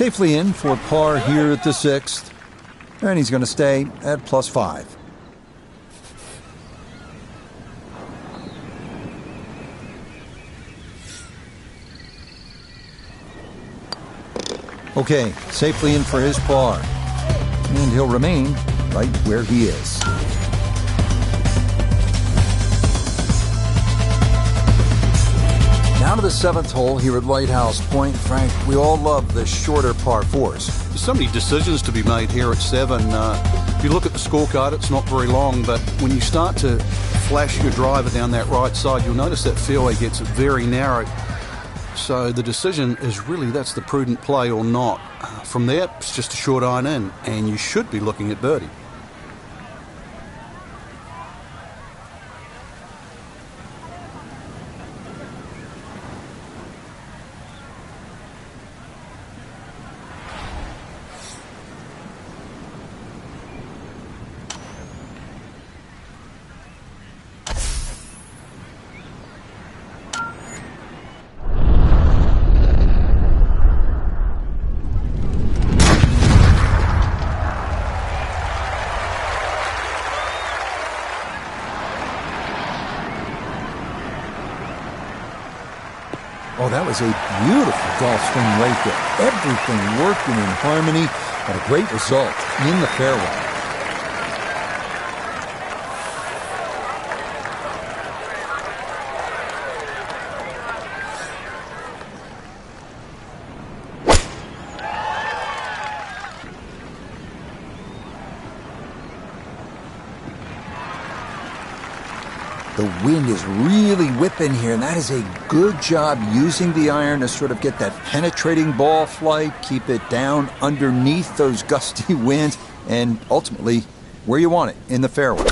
Safely in for par here at the 6th, and he's going to stay at +5. Okay, safely in for his par, and he'll remain right where he is. Now to the 7th hole here at Lighthouse Point. Frank, we all love the shorter par 4s. There's so many decisions to be made here at 7. If you look at the scorecard, it's not very long, but when you start to flash your driver down that right side, you'll notice that fairway gets very narrow. So the decision is really that's the prudent play or not. From there, it's just a short iron in, and you should be looking at birdie. Oh, that was a beautiful golf swing right there. Everything working in harmony, but a great result in the fairway. The wind is really whipping here, and that is a good job using the iron to sort of get that penetrating ball flight, keep it down underneath those gusty winds, and ultimately where you want it, in the fairway.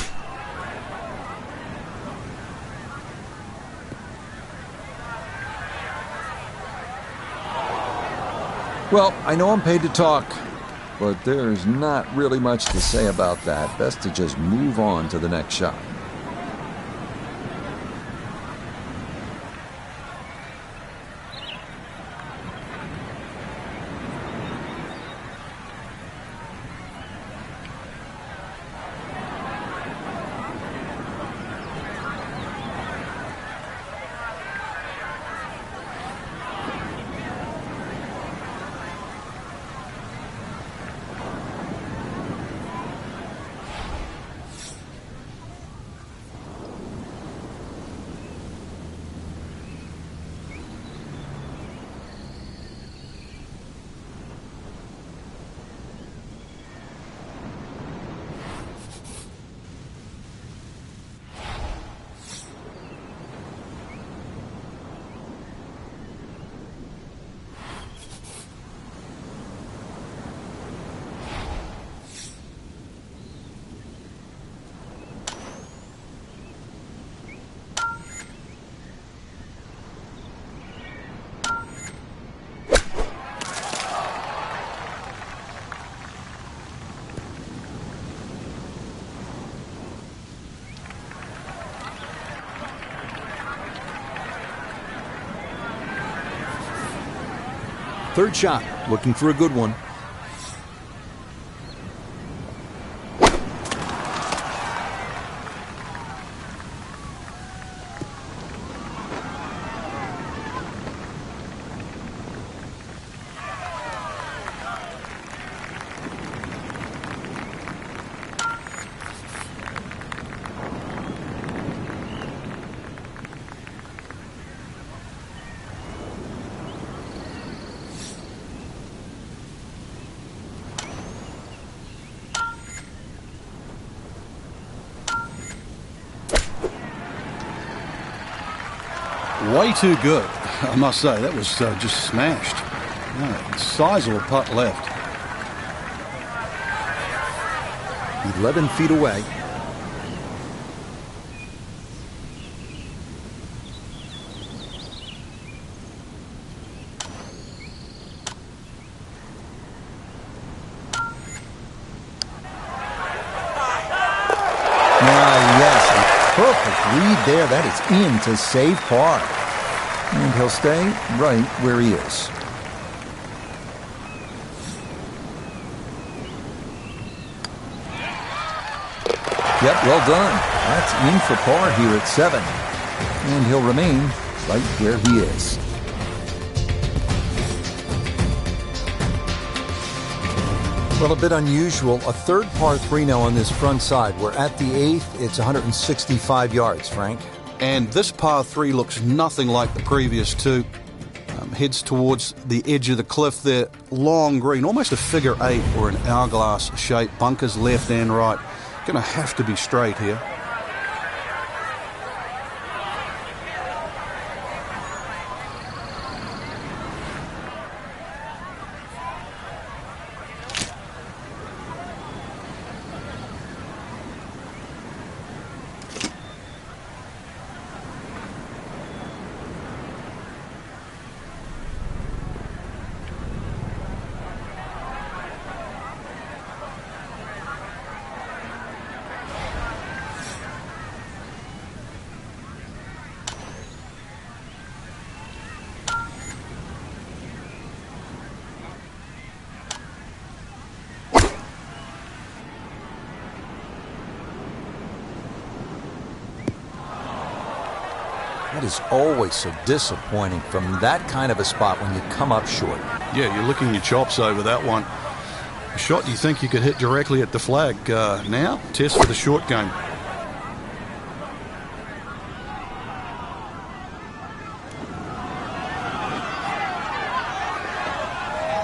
Well, I know I'm paid to talk, but there's not really much to say about that. Best to just move on to the next shot. Third shot, looking for a good one. Way too good, I must say. That was just smashed. Yeah, sizable putt left. 11 feet away. Perfect read there. That is in to save par. And he'll stay right where he is. Yep, well done. That's in for par here at 7. And he'll remain right where he is. Well, a bit unusual. A third par 3 now on this front side. We're at the 8th. It's 165 yards, Frank. And this par 3 looks nothing like the previous two. Heads towards the edge of the cliff there. Long green, almost a figure 8 or an hourglass shape. Bunkers left and right. Going to have to be straight here. That is always so disappointing from that kind of a spot when you come up short. Yeah, you're licking your chops over that one. A shot you think you could hit directly at the flag. Now, test for the short game.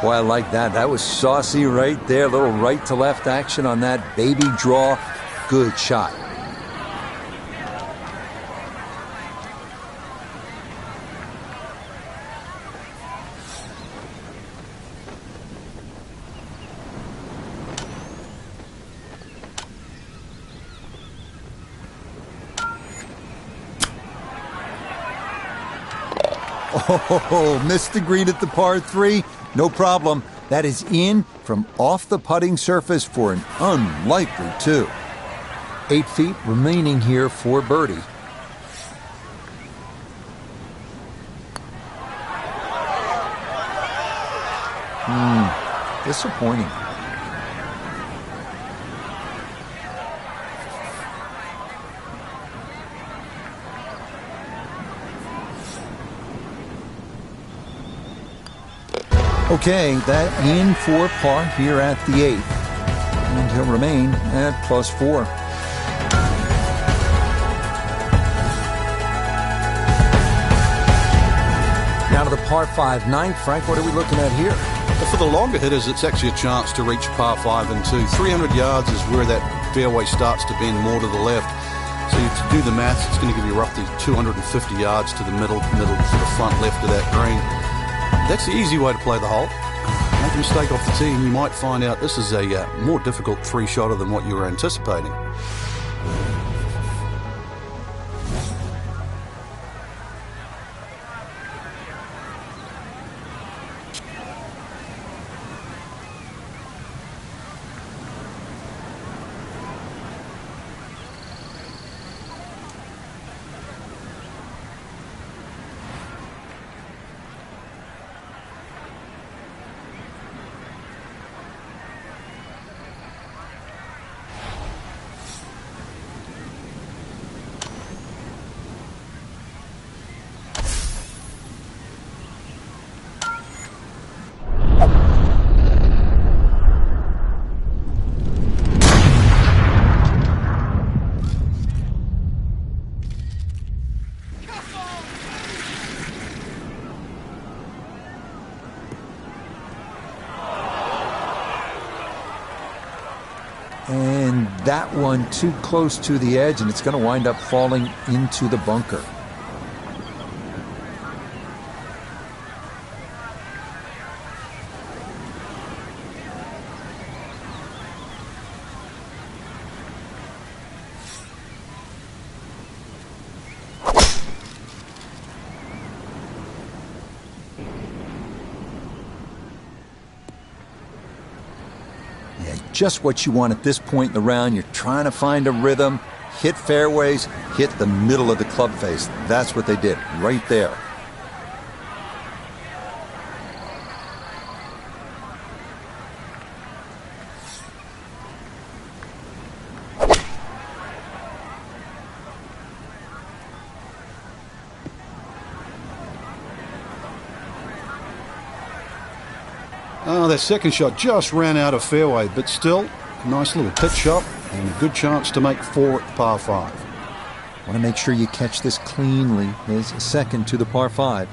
Boy, I like that. That was saucy right there. A little right to left action on that baby draw. Good shot. Oh, missed the green at the par 3. No problem. That is in from off the putting surface for an unlikely 2. 8 feet remaining here for birdie. Disappointing. Okay, that in for par here at the 8th. And he'll remain at +4. Now to the par 5 9th. Frank, what are we looking at here? But for the longer hitters, it's actually a chance to reach par 5 and 2. 300 yards is where that fairway starts to bend more to the left. So to do the maths, it's going to give you roughly 250 yards to the middle to the front left of that green. That's the easy way to play the hole. Make a mistake off the tee and you might find out this is a more difficult 3-shotter than what you were anticipating. And that one too close to the edge, and it's going to wind up falling into the bunker. Just what you want at this point in the round. You're trying to find a rhythm, hit fairways, hit the middle of the club face. That's what they did right there. Oh, that second shot just ran out of fairway, but still, a nice little pitch shot and a good chance to make 4 at par 5. Want to make sure you catch this cleanly. His second to the par 5.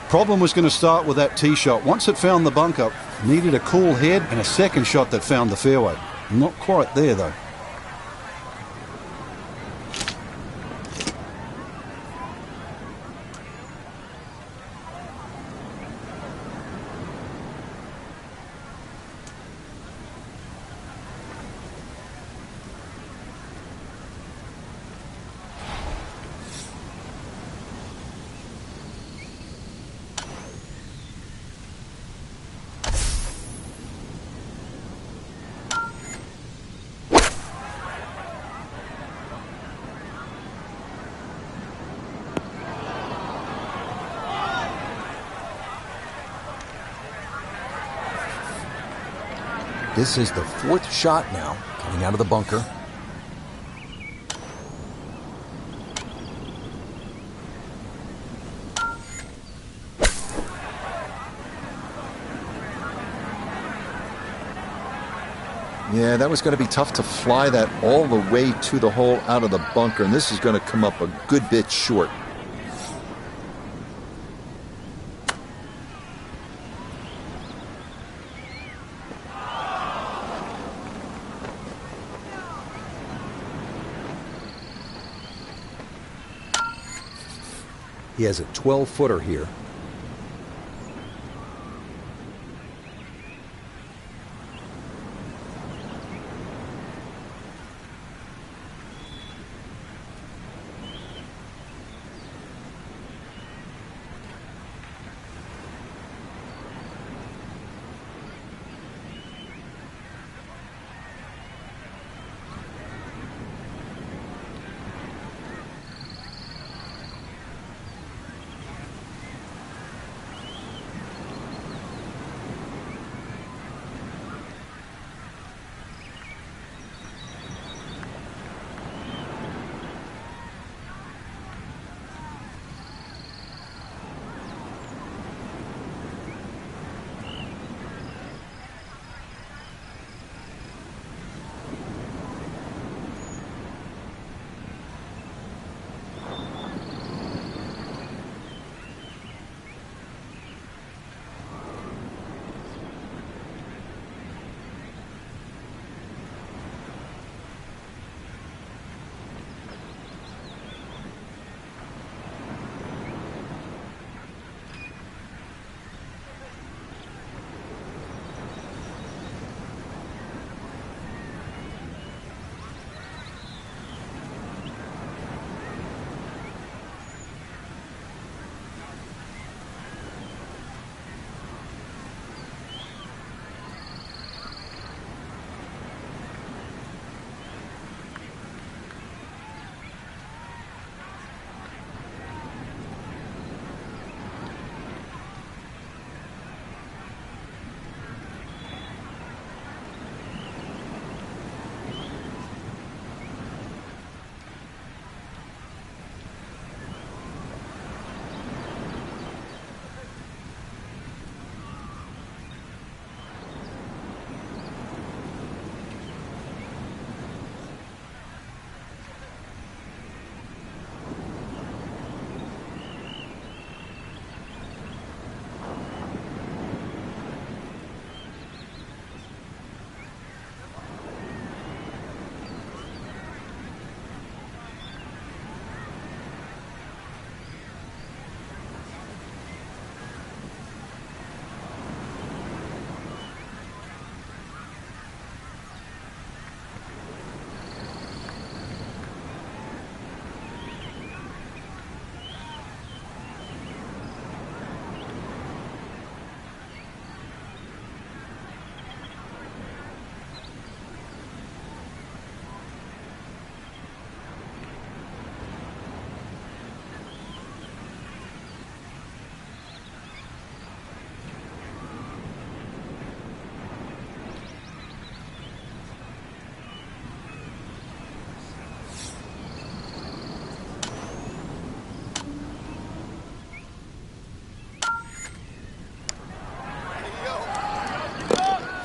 Problem was going to start with that tee shot. Once it found the bunker, needed a cool head and a second shot that found the fairway. Not quite there though. This is the 4th shot now, coming out of the bunker. Yeah, that was going to be tough to fly that all the way to the hole out of the bunker, and this is going to come up a good bit short. He has a 12-footer here.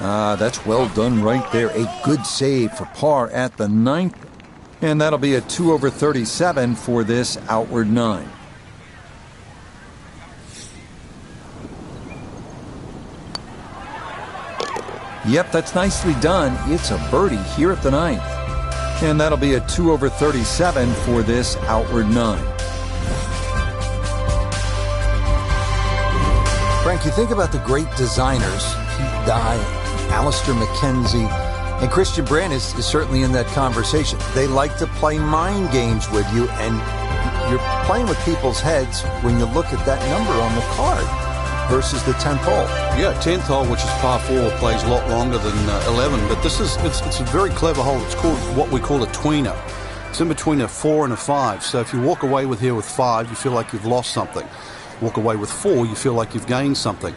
That's well done right there. A good save for par at the 9th. And that'll be a 2 over 37 for this outward 9. Yep, that's nicely done. It's a birdie here at the 9th. And that'll be a 2 over 37 for this outward 9. Frank, you think about the great designers, Pete Dye, Alistair McKenzie, and Christian Brand is certainly in that conversation. They like to play mind games with you, and you're playing with people's heads when you look at that number on the card versus the 10th hole. Yeah, 10th hole, which is par 4, plays a lot longer than 11, but this is it's a very clever hole. It's called what we call a tweener. It's in between a 4 and a 5. So if you walk away with here with 5, you feel like you've lost something. Walk away with 4, you feel like you've gained something.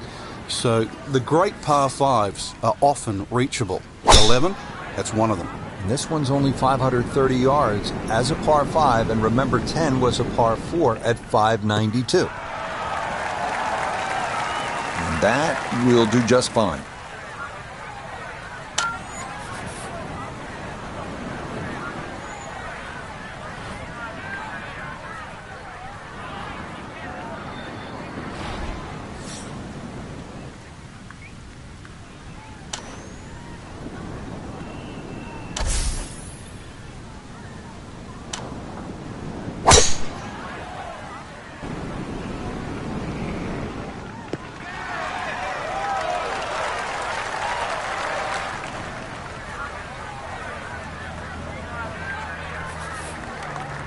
So the great par 5s are often reachable. 11, that's one of them. And this one's only 530 yards as a par 5, and remember 10 was a par 4 at 592. And that will do just fine.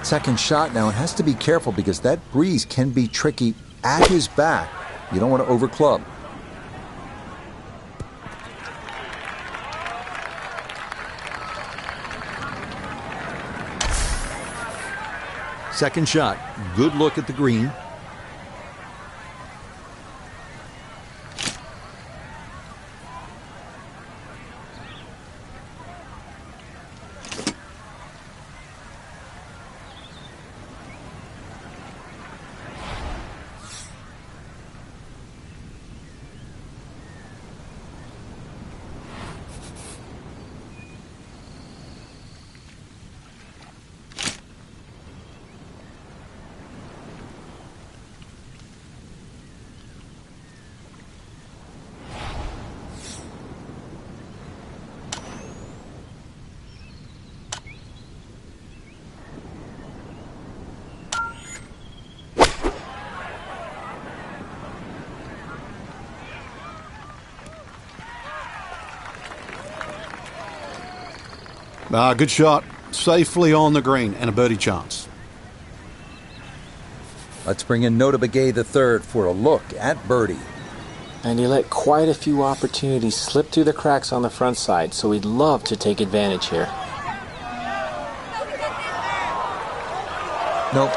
Second shot now, and has to be careful because that breeze can be tricky at his back. You don't want to overclub. Second shot, good look at the green. Good shot. Safely on the green and a birdie chance. Let's bring in Nota Begay III for a look at birdie. And he let quite a few opportunities slip through the cracks on the front side, so he'd love to take advantage here. Nope.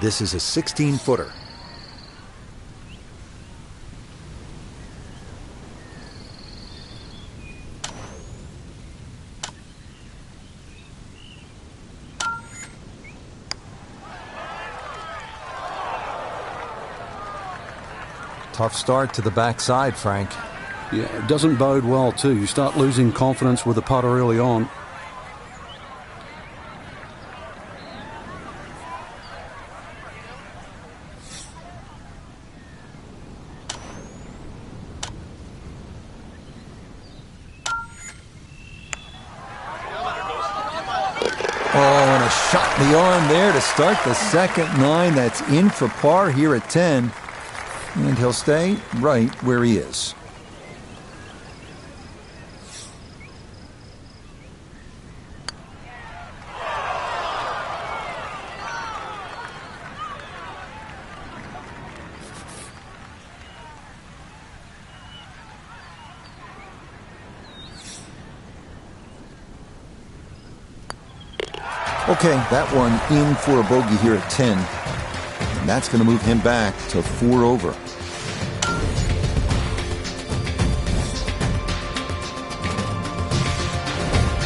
This is a 16-footer. Tough start to the backside, Frank. Yeah, it doesn't bode well, too. You start losing confidence with the putter early on. Oh, and a shot in the arm there to start the second 9. That's in for par here at 10. And he'll stay right where he is. Okay, that one in for a bogey here at 10. And that's going to move him back to 4 over.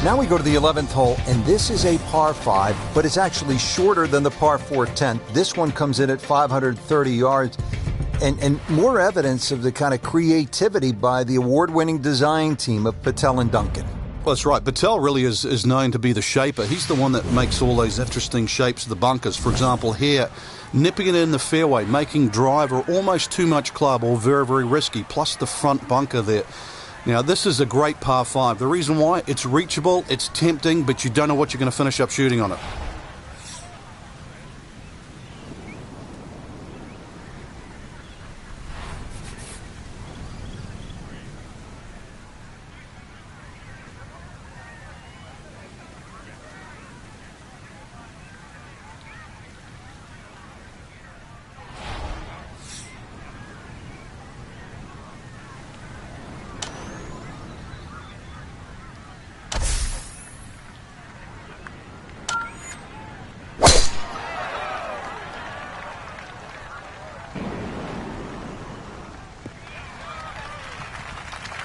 Now we go to the 11th hole, and this is a par 5, but it's actually shorter than the par 4 10th. This one comes in at 530 yards, and more evidence of the kind of creativity by the award-winning design team of Patel and Duncan. Well, that's right. Patel really is known to be the shaper. He's the one that makes all those interesting shapes of the bunkers. For example, here, nipping it in the fairway, making driver almost too much club or very, very risky, plus the front bunker there. Now, this is a great par 5. The reason why, it's reachable, it's tempting, but you don't know what you're going to finish up shooting on it.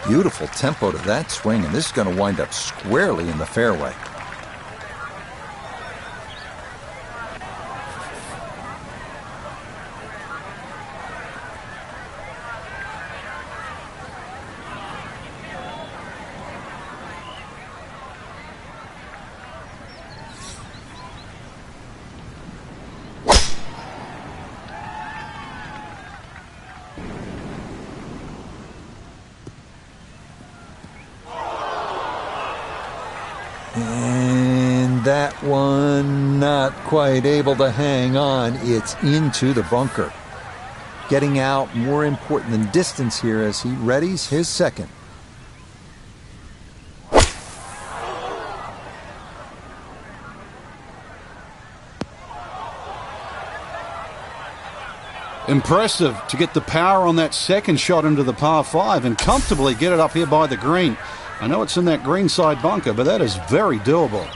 Beautiful tempo to that swing, and this is going to wind up squarely in the fairway. And that one not quite able to hang on. It's into the bunker. Getting out more important than distance here as he readies his second. Impressive to get the power on that second shot into the par 5 and comfortably get it up here by the green. I know it's in that green side bunker, but that is very doable.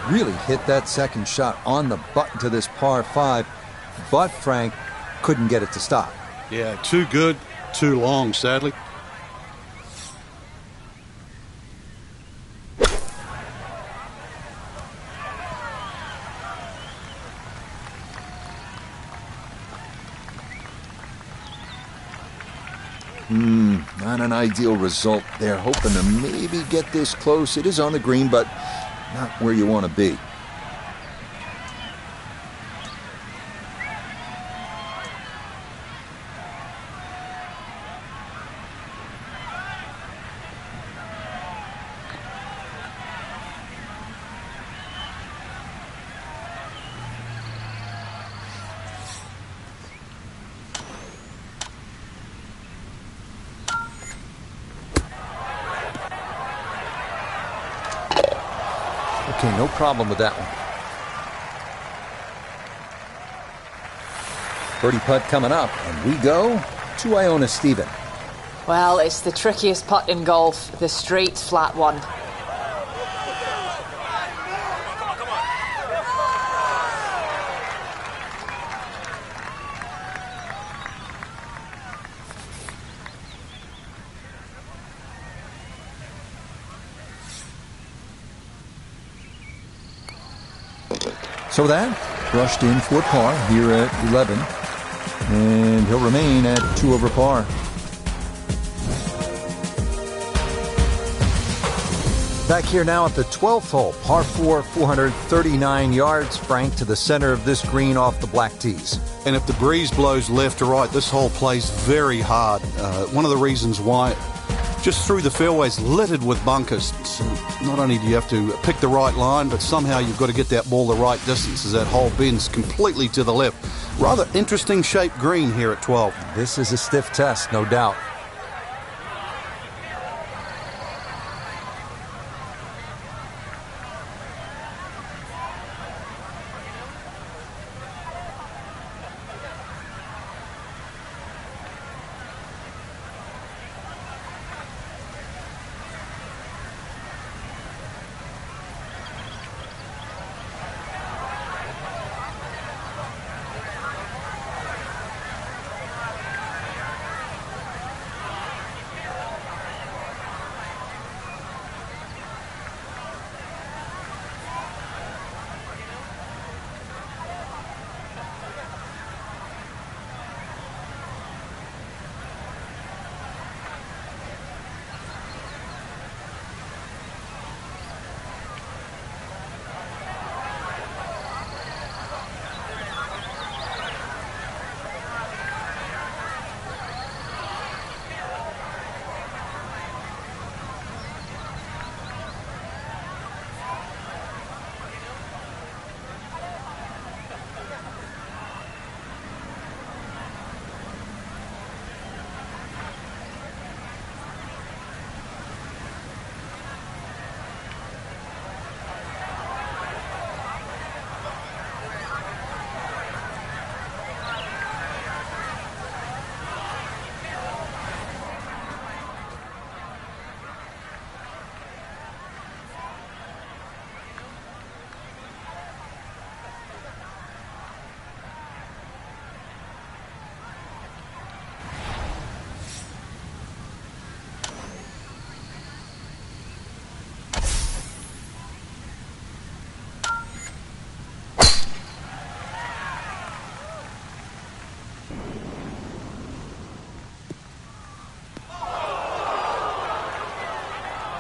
Really hit that second shot on the button to this par 5, but Frank couldn't get it to stop. Yeah, too good, too long, sadly. Not an ideal result there. Hoping to maybe get this close. It is on the green, but not where you want to be. Okay, no problem with that one. Birdie putt coming up, and we go to Iona Stephen. Well, it's the trickiest putt in golf, the straight flat one. So that brushed in for par here at 11, and he'll remain at 2 over par. Back here now at the 12th hole, par 4, 439 yards. Frank, to the center of this green off the black tees. And if the breeze blows left to right, this hole plays very hard. One of the reasons why, just through the fairways littered with bunkers. So not only do you have to pick the right line, but somehow you've got to get that ball the right distance as that hole bends completely to the left. Rather interesting shaped green here at 12. This is a stiff test, no doubt.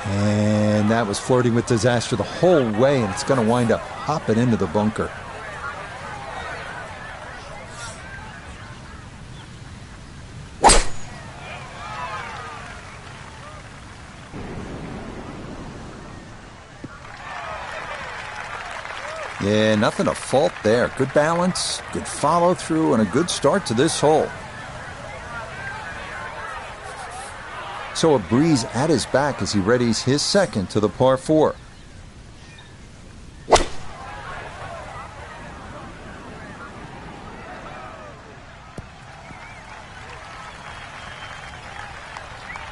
And that was flirting with disaster the whole way, and it's going to wind up hopping into the bunker. Yeah, nothing to fault there. Good balance, good follow through, and a good start to this hole. So a breeze at his back as he readies his second to the par 4.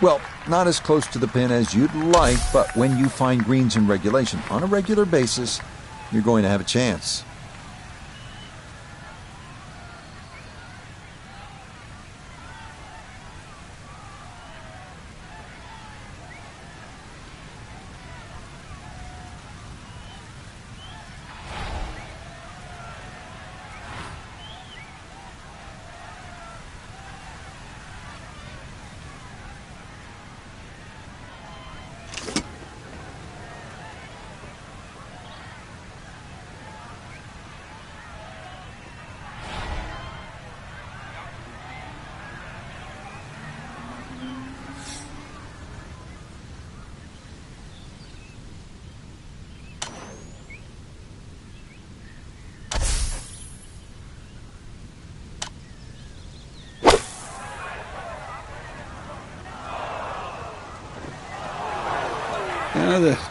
Well, not as close to the pin as you'd like, but when you find greens in regulation on a regular basis, you're going to have a chance.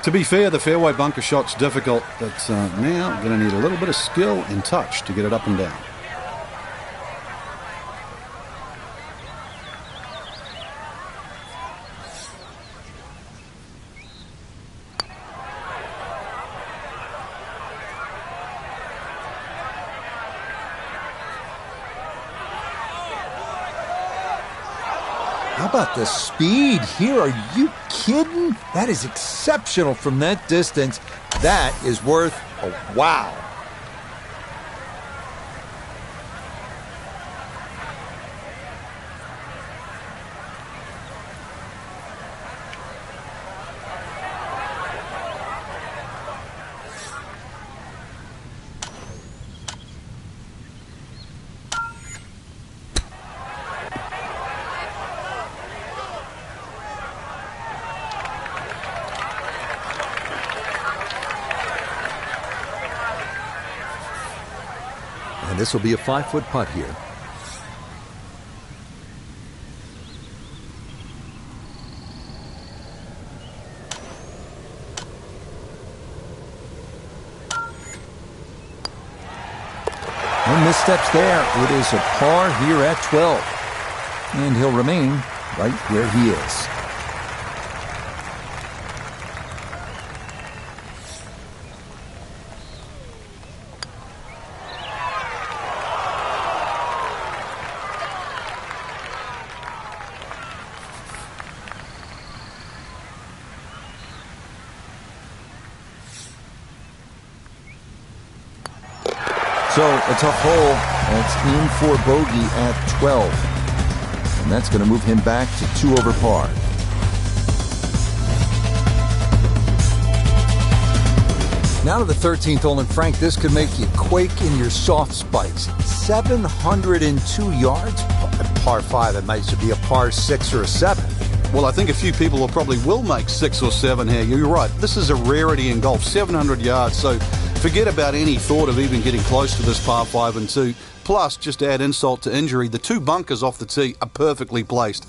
To be fair, the fairway bunker shot's difficult, but now I'm going to need a little bit of skill and touch to get it up and down. How about the speed here? Are you kidding? That is exceptional from that distance. That is worth a wow. And this will be a 5-foot putt here. No missteps there. It is a par here at 12. And he'll remain right where he is. So a tough hole. That's in for bogey at 12. And that's going to move him back to 2 over par. Now to the 13th hole, and Frank, this could make you quake in your soft spikes. 702 yards? Par 5, it might be a par 6 or a 7. Well, I think a few people will make 6 or 7 here. You're right. This is a rarity in golf, 700 yards. So forget about any thought of even getting close to this par 5 and 2. Plus, just to add insult to injury, the 2 bunkers off the tee are perfectly placed.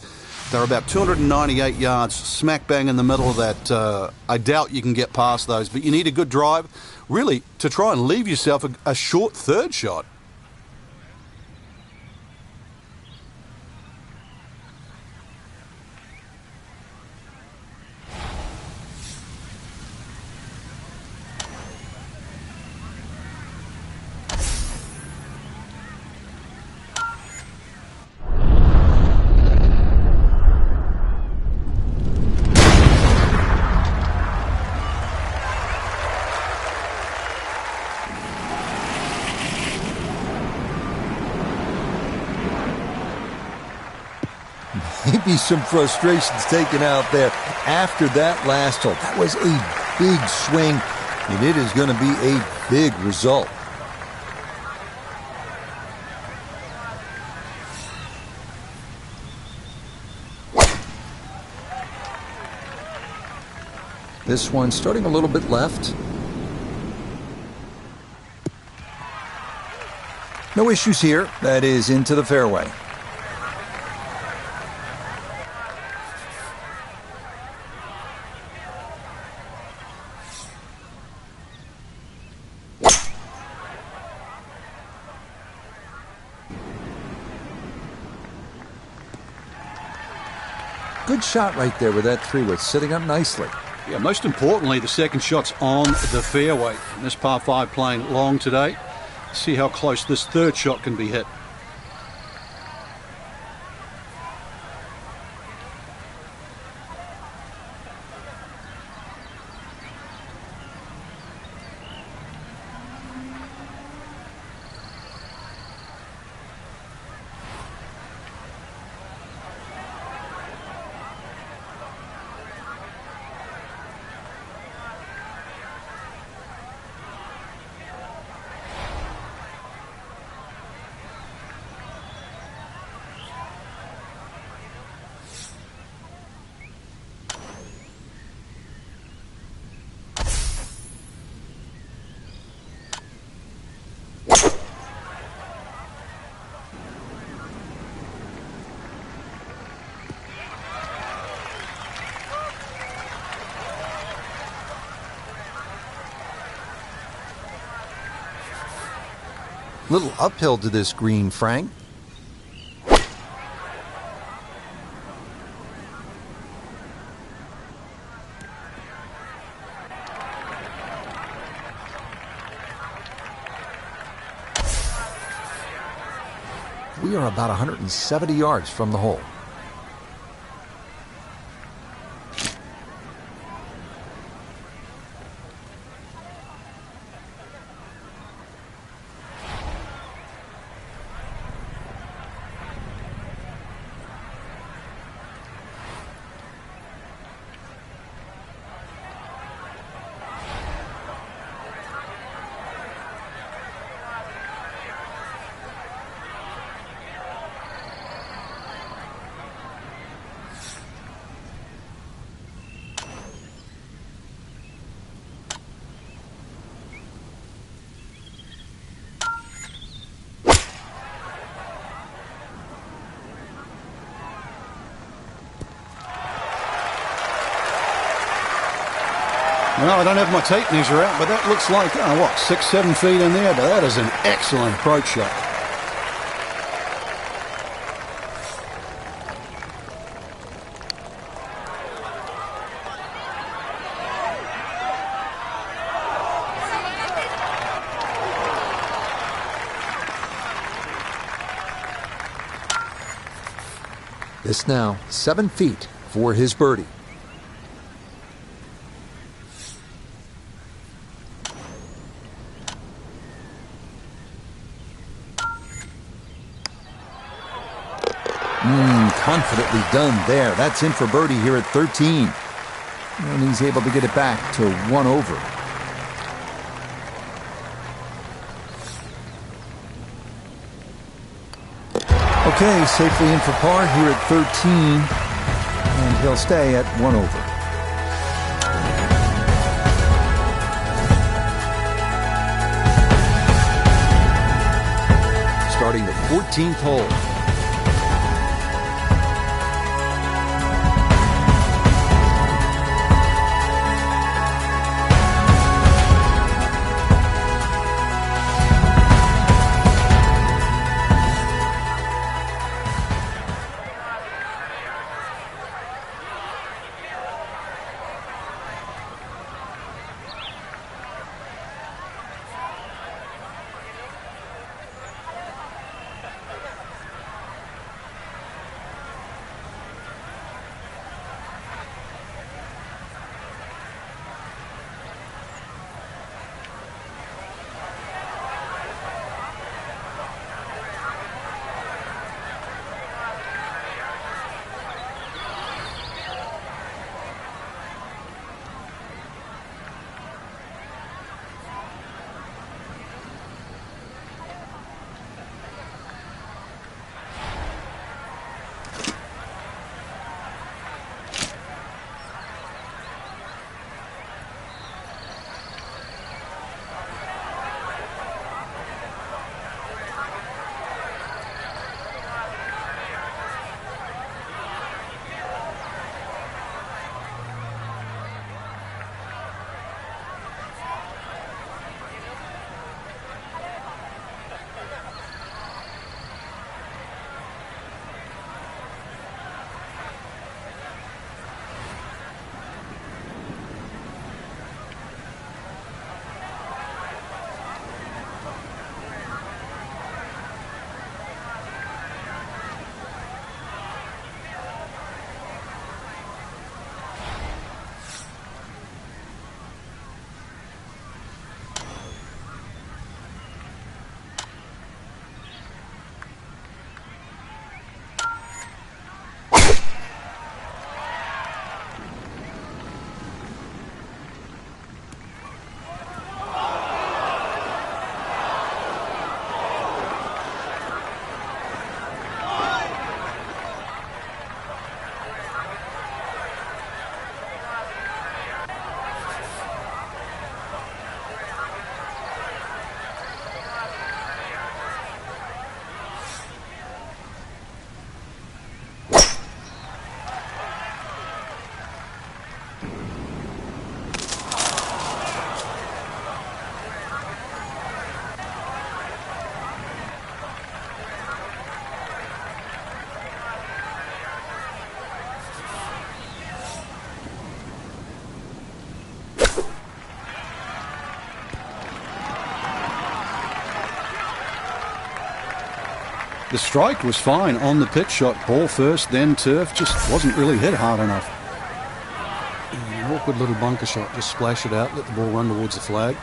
They're about 298 yards, smack bang in the middle of that. I doubt you can get past those, but you need a good drive, really, to try and leave yourself a short third shot. Maybe some frustrations taken out there after that last hole. That was a big swing, and it is going to be a big result. This one starting a little bit left. No issues here. That is into the fairway. Good shot right there with that 3-wood, sitting up nicely. Yeah, most importantly, the second shot's on the fairway. And this par 5 playing long today. See how close this third shot can be hit. Little uphill to this green, Frank. We are about 170 yards from the hole. No, I don't have my tape measure out, but that looks like, 6, 7 feet in there, but that is an excellent approach shot. This now 7 feet for his birdie. Confidently done there. That's in for birdie here at 13. And he's able to get it back to 1 over. Okay, safely in for par here at 13. And he'll stay at 1 over. Starting the 14th hole. The strike was fine on the pitch shot. Ball first, then turf. Just wasn't really hit hard enough. An awkward little bunker shot. Just splash it out, let the ball run towards the flag.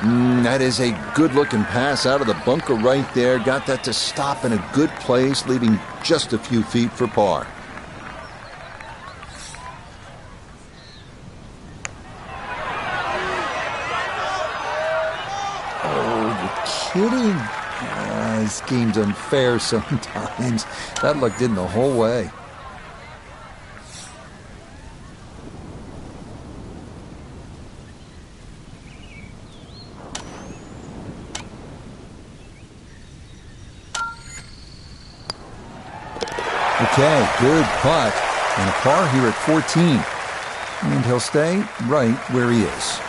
That is a good-looking pass out of the bunker right there. Got that to stop in a good place, leaving just a few feet for par. Oh, you're kidding. This game's unfair sometimes. That luck didn't the whole way. Okay, good putt. And a par here at 14. And he'll stay right where he is.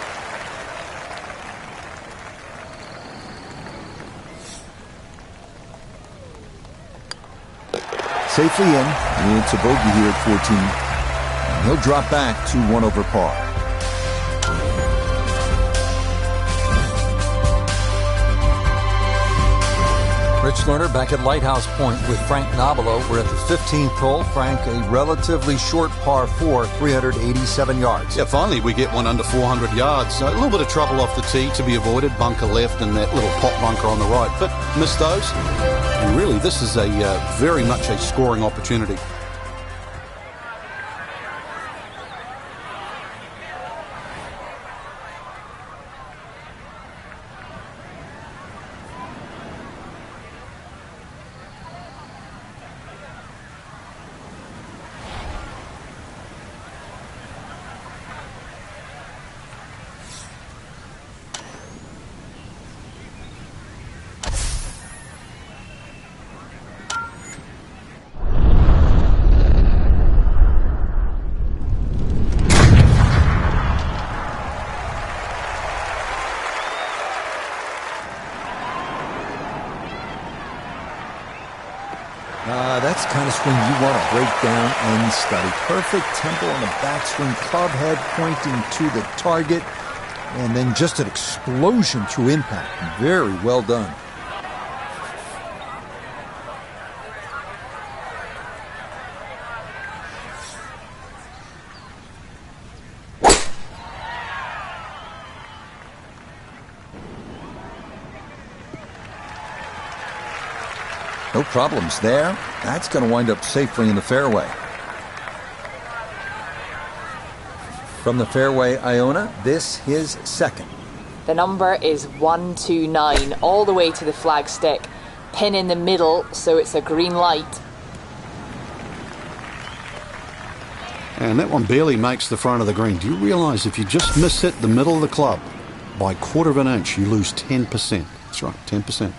Safely in. It's a bogey here at 14. And he'll drop back to 1 over par. Rich Lerner back at Lighthouse Point with Frank Nobilo. We're at the 15th hole. Frank, a relatively short par 4, 387 yards. Yeah, finally we get one under 400 yards. A little bit of trouble off the tee to be avoided. Bunker left and that little pot bunker on the right. But missed those. And really, this is a very much a scoring opportunity. That's the kind of swing you want to break down and study. Perfect tempo on the backswing, club head pointing to the target, and then just an explosion through impact. Very well done. No problems there. That's going to wind up safely in the fairway. From the fairway, Iona, this his second. The number is 129, all the way to the flagstick. Pin in the middle, so it's a green light. And that one barely makes the front of the green. Do you realise if you just miss hit the middle of the club by a quarter of an inch, you lose 10%. That's right, 10%.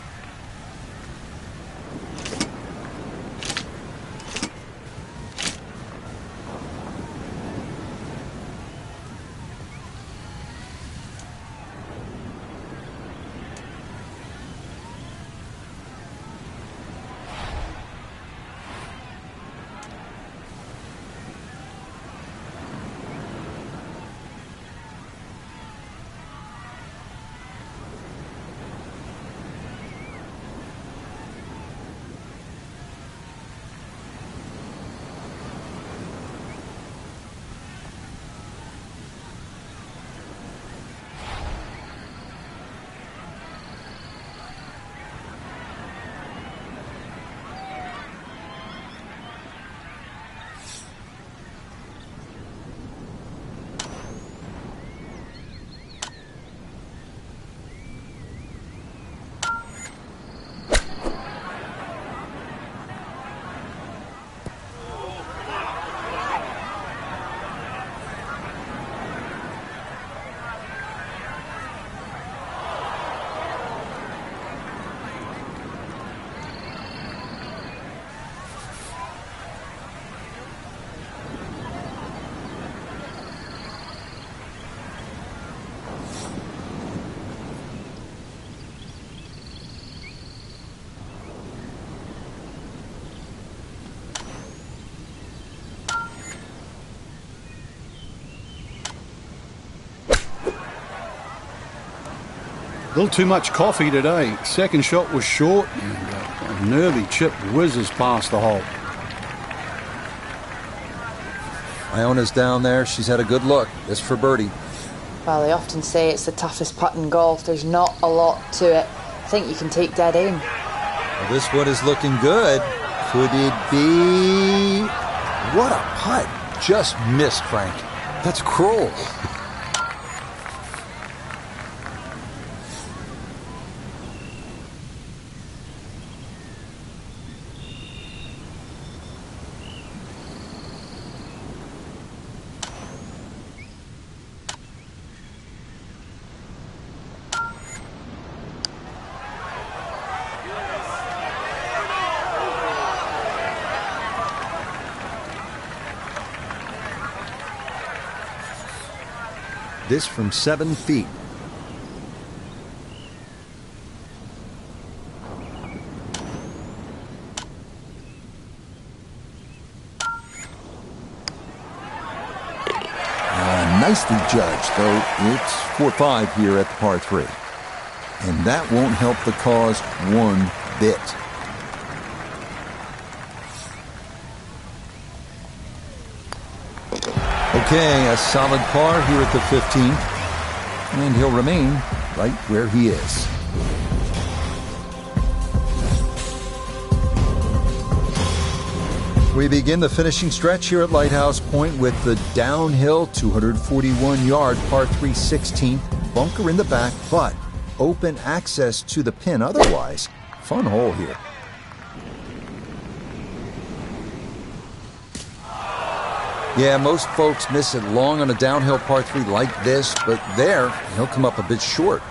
A little too much coffee today. Second shot was short, and a nervy chip whizzes past the hole. Iona's down there. She's had a good look. This for birdie. Well, they often say it's the toughest putt in golf. There's not a lot to it. I think you can take dead aim. Well, this one is looking good. Could it be? What a putt. Just missed, Frank. That's cruel. This from 7 feet. Nicely judged, though it's 4-5 here at the par 3. And that won't help the cause one bit. Okay, a solid par here at the 15th, and he'll remain right where he is. We begin the finishing stretch here at Lighthouse Point with the downhill 241-yard par 3 16th, bunker in the back, but open access to the pin. Otherwise, fun hole here. Yeah, most folks miss it long on a downhill par 3 like this, but there, he'll come up a bit short.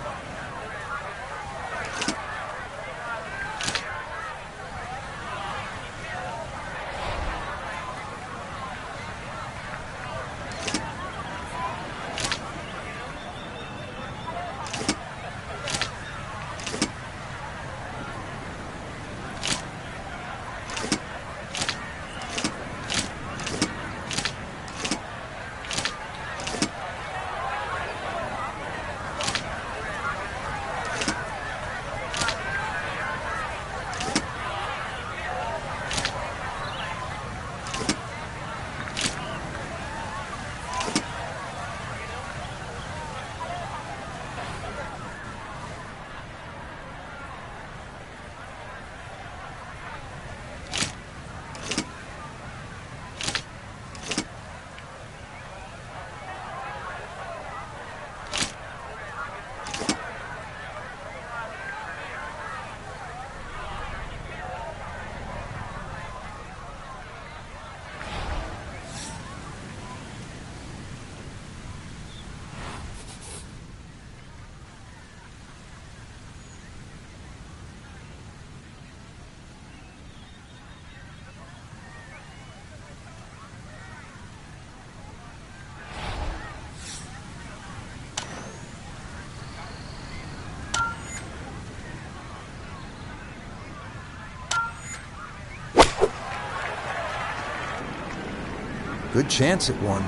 Good chance at one.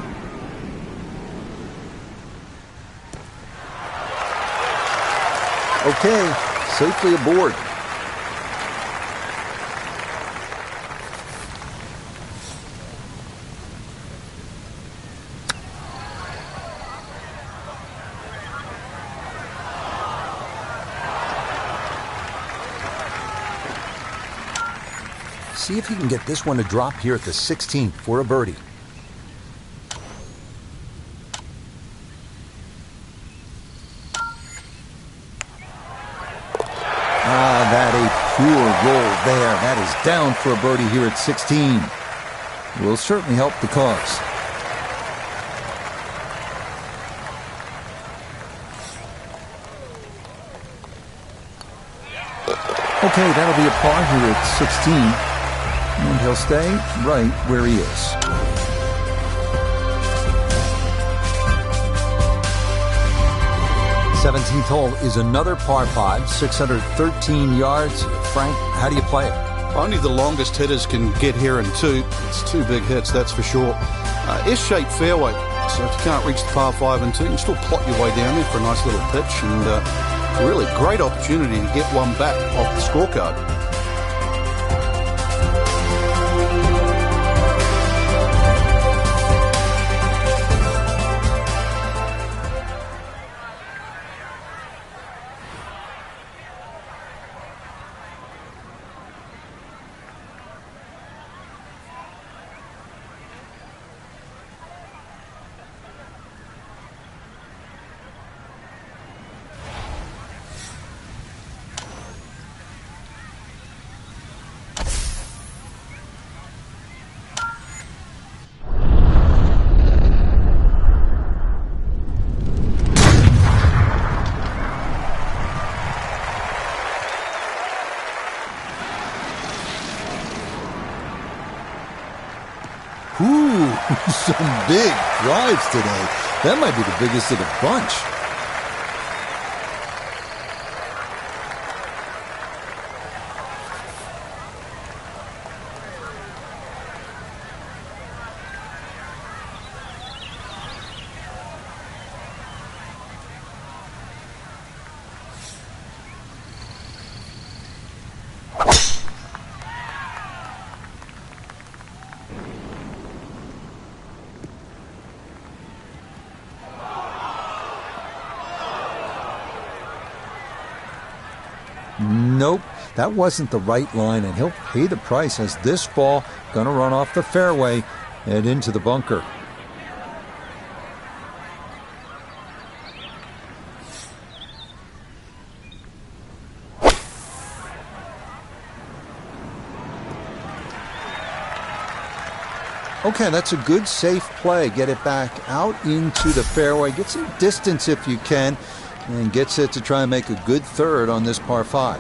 Okay, safely aboard. See if he can get this one to drop here at the 16th for a birdie. That a pure roll there. That is down for a birdie here at 16. Will certainly help the cause. Okay, that'll be a par here at 16. And he'll stay right where he is. 17th hole is another par 5, 613 yards. Frank, how do you play it? Only the longest hitters can get here in two. It's two big hits, that's for sure. S-shaped fairway, so if you can't reach the par 5 and 2, you can still plot your way down there for a nice little pitch, and really great opportunity to get one back off the scorecard. Some big drives today. That might be the biggest of the bunch. Nope, that wasn't the right line, and he'll pay the price as this ball gonna run off the fairway and into the bunker. Okay, that's a good, safe play. Get it back out into the fairway. Get some distance if you can, and get set to try and make a good third on this par 5.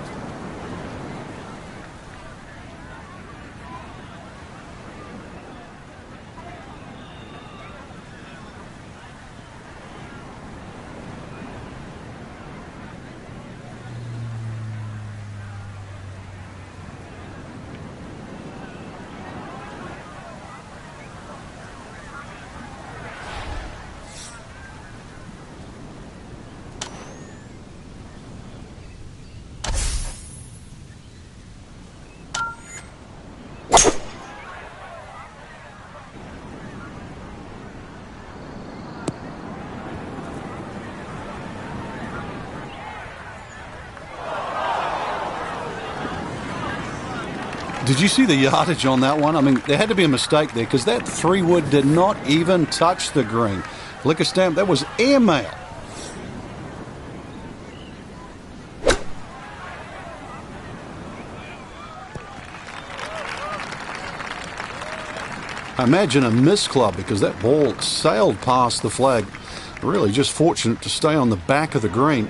Did you see the yardage on that one? I mean, there had to be a mistake there because that 3-wood did not even touch the green. Liquor stamp, that was airmail. Imagine a miss club because that ball sailed past the flag. Really just fortunate to stay on the back of the green.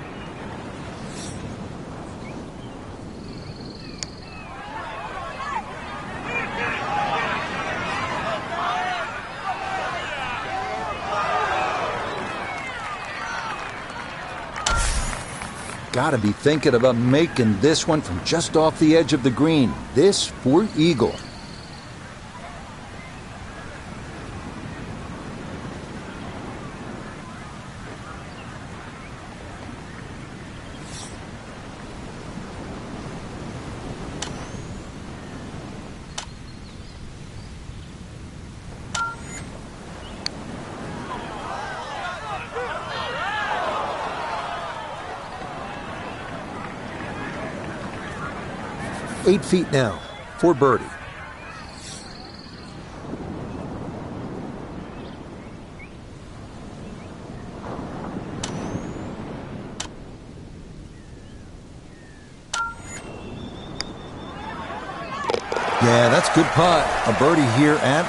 Got to be thinking about making this one from just off the edge of the green. This for eagle. Eight feet now for birdie. Yeah, that's good putt. A birdie here at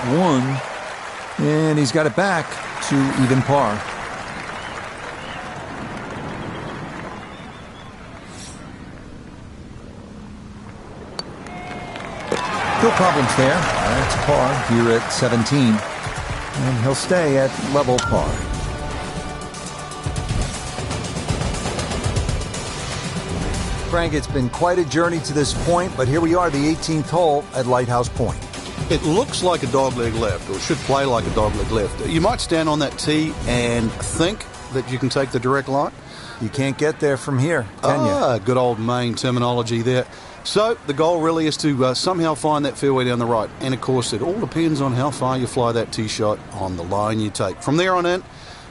1. And he's got it back to even par. No problems there. That's par here at 17. And he'll stay at level par. Frank, it's been quite a journey to this point, but here we are, the 18th hole at Lighthouse Point. It looks like a dogleg left, or should play like a dogleg left. You might stand on that tee and think that you can take the direct line. You can't get there from here, can you? Good old Maine terminology there. So the goal really is to somehow find that fairway down the right. And, of course, it all depends on how far you fly that tee shot on the line you take. From there on in,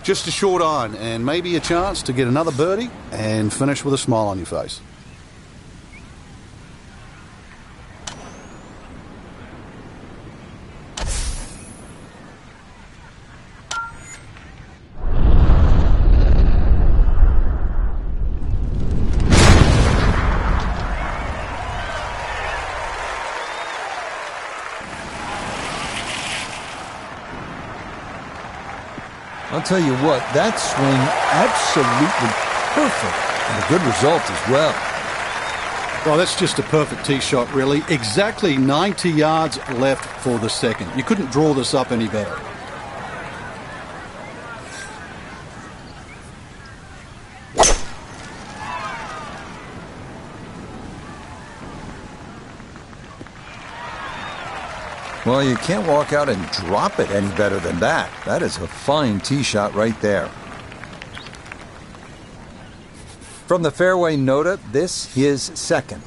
just a short iron and maybe a chance to get another birdie and finish with a smile on your face. I'll tell you what, that swing absolutely perfect and a good result as well. Well, that's just a perfect tee shot, really. Exactly 90 yards left for the second. You couldn't draw this up any better. Well, you can't walk out and drop it any better than that. That is a fine tee shot right there. From the fairway nota, this is second.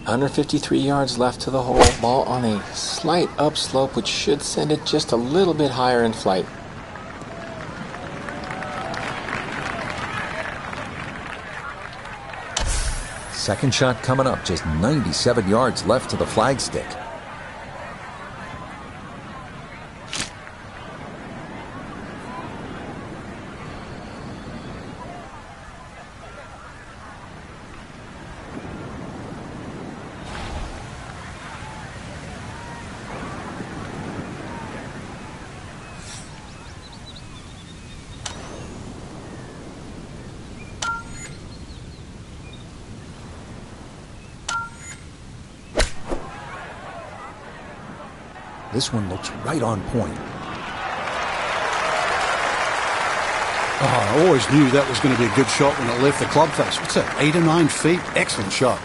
153 yards left to the hole. Ball on a slight upslope, which should send it just a little bit higher in flight. Second shot coming up, just 97 yards left to the flagstick. This one looks right on point. Oh, I always knew that was going to be a good shot when it left the club face. What's that, 8 or 9 feet? Excellent shot.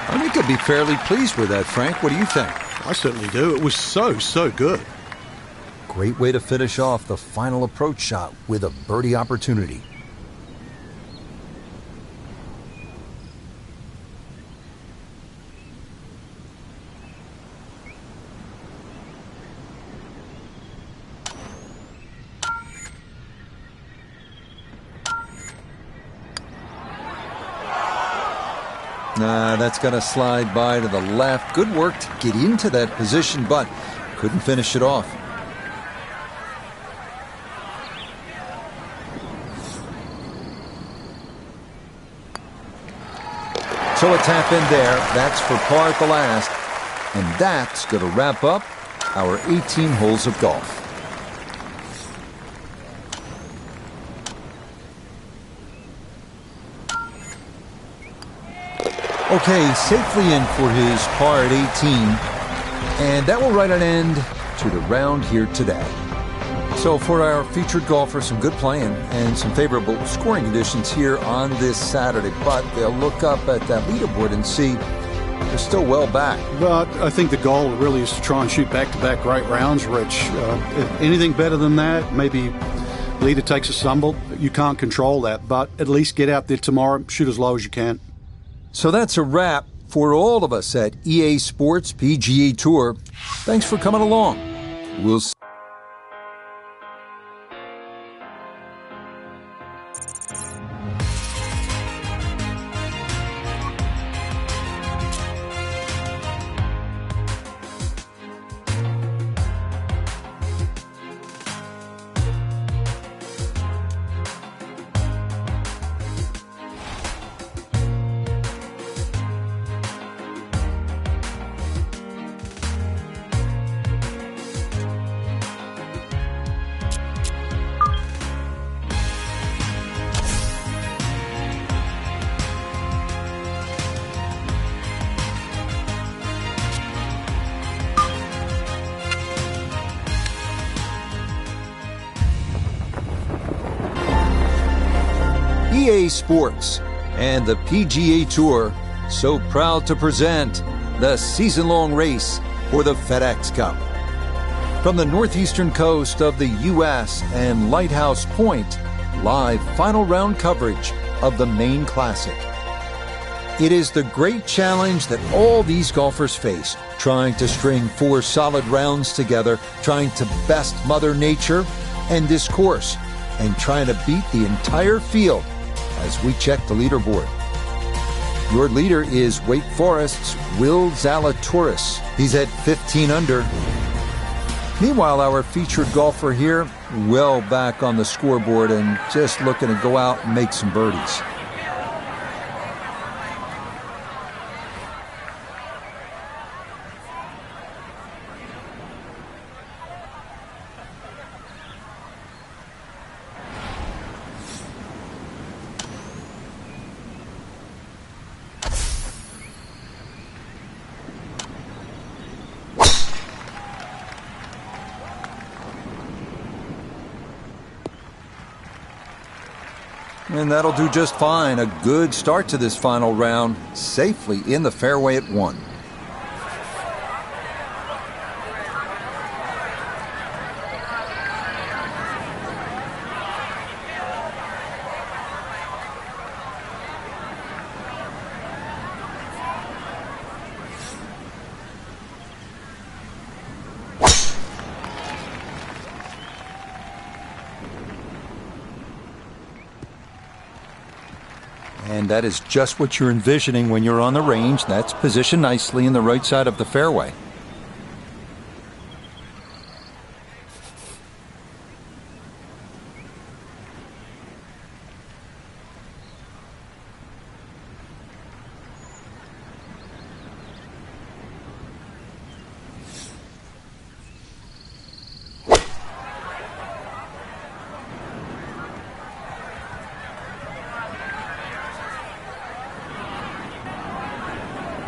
I think I'd be fairly pleased with that, Frank. What do you think? I certainly do. It was so good. Great way to finish off the final approach shot with a birdie opportunity. Nah, that's going to slide by to the left. Good work to get into that position, but couldn't finish it off. So a tap in there. That's for par at the last. And that's going to wrap up our 18 holes of golf. Okay, safely in for his par at 18. And that will write an end to the round here today. So for our featured golfer, some good playing and some favorable scoring conditions here on this Saturday. But they'll look up at that leaderboard and see they're still well back. But I think the goal really is to try and shoot back-to-back great rounds, Rich. If anything better than that, maybe leader takes a stumble. You can't control that, but at least get out there tomorrow, shoot as low as you can. So that's a wrap for all of us at EA Sports PGA Tour. Thanks for coming along. We'll see. EA Sports and the PGA Tour so proud to present the season-long race for the FedEx Cup. From the northeastern coast of the U.S. and Lighthouse Point, live final round coverage of the main classic. It is the great challenge that all these golfers face, trying to string 4 solid rounds together, trying to best Mother Nature and this course, and trying to beat the entire field as we check the leaderboard. Your leader is Wake Forest's Will Zalatoris. He's at 15 under. Meanwhile, our featured golfer here, well back on the scoreboard and just looking to go out and make some birdies. And that'll do just fine. A good start to this final round. Safely in the fairway at 1. And that is just what you're envisioning when you're on the range. That's positioned nicely in the right side of the fairway.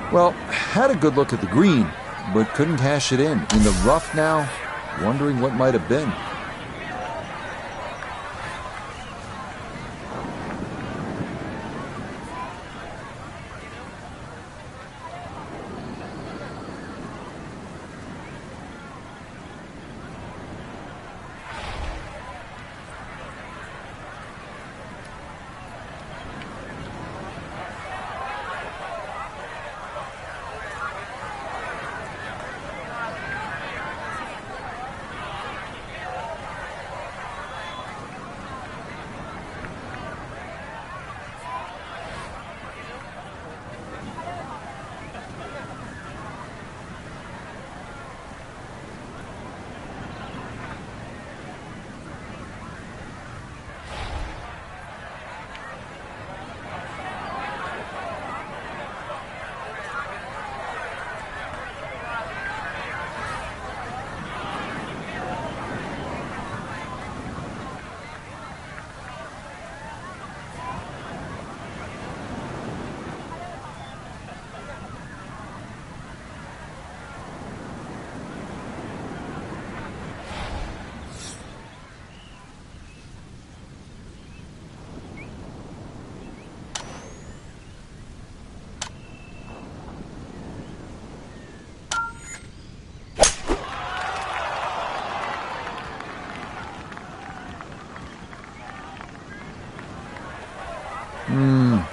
Well, had a good look at the green, but couldn't cash it in. In the rough now, wondering what might have been.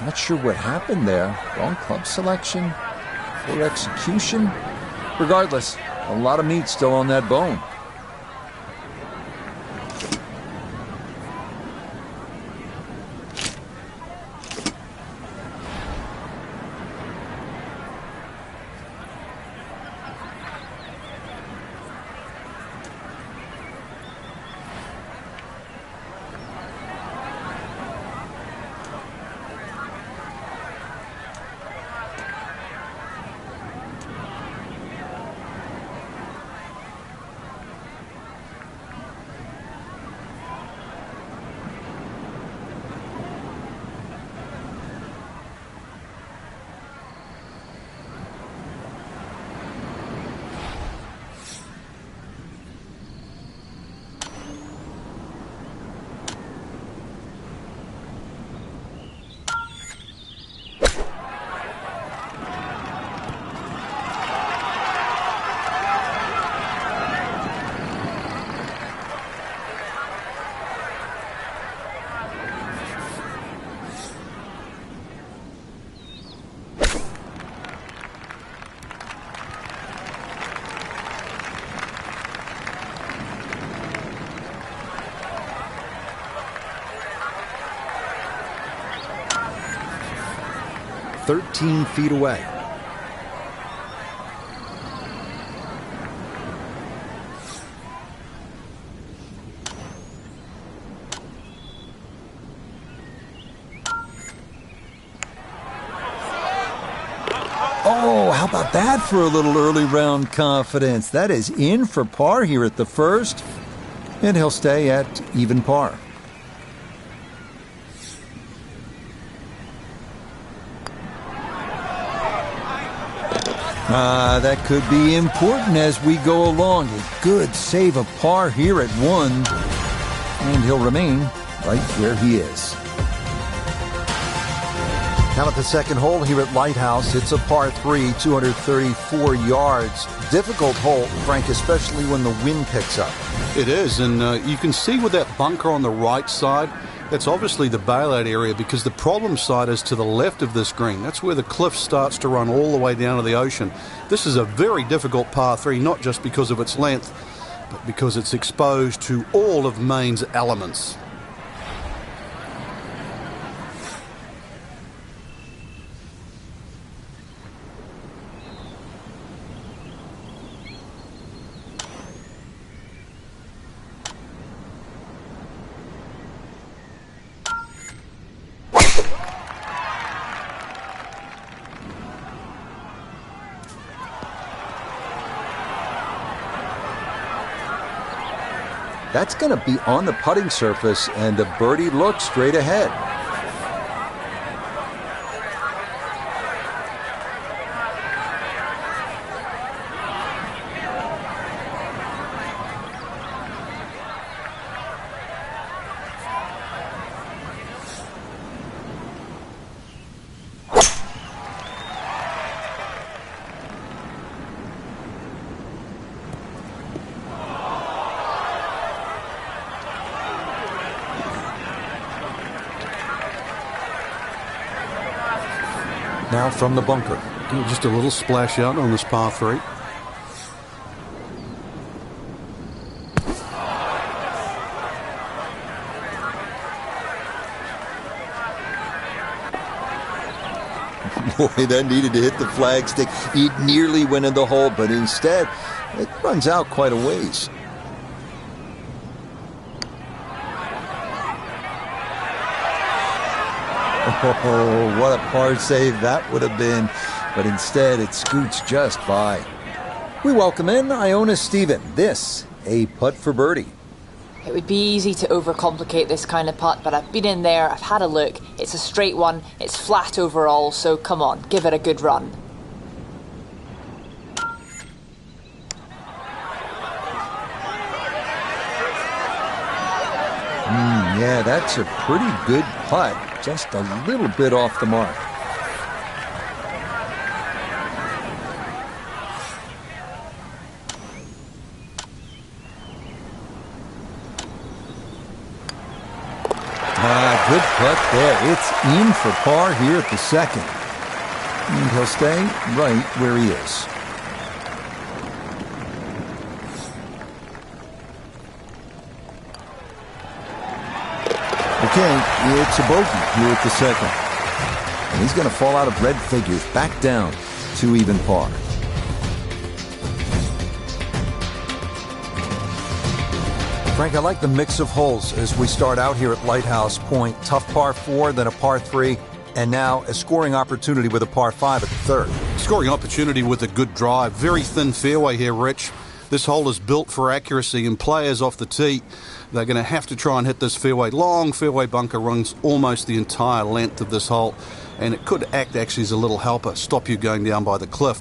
Not sure what happened there. Wrong club selection, poor execution. Regardless, a lot of meat still on that bone. "13 feet away." Oh, how about that for a little early round confidence? That is in for par here at the first, and he'll stay at even par. That could be important as we go along. A good save of par here at 1, and he'll remain right where he is. Now at the second hole here at Lighthouse, it's a par 3, 234 yards. Difficult hole, Frank, especially when the wind picks up. It is, and you can see with that bunker on the right side, that's obviously the bailout area, because the problem side is to the left of this green. That's where the cliff starts to run all the way down to the ocean. This is a very difficult par 3, not just because of its length, but because it's exposed to all of Maine's elements. That's going to be on the putting surface, and the birdie looks straight ahead. Now from the bunker. Just a little splash out on this par 3. Boy, that needed to hit the flagstick. He nearly went in the hole, but instead, it runs out quite a ways. Oh, what a par save that would have been. But instead, it scoots just by. We welcome in Iona Stephen. This, a putt for birdie. It would be easy to overcomplicate this kind of putt, but I've been in there, I've had a look. It's a straight one, it's flat overall, so come on, give it a good run. Yeah, that's a pretty good putt. Just a little bit off the mark. Good putt there. It's in for par here at the second. And he'll stay right where he is. Okay, it's a bogey here at the second. And he's going to fall out of red figures, back down to even par. Frank, I like the mix of holes as we start out here at Lighthouse Point. Tough par 4, then a par 3, and now a scoring opportunity with a par 5 at the third. Scoring opportunity with a good drive. Very thin fairway here, Rich. This hole is built for accuracy, and players off the tee, they're going to have to try and hit this fairway. Long fairway bunker runs almost the entire length of this hole, and it could act actually as a little helper, stop you going down by the cliff,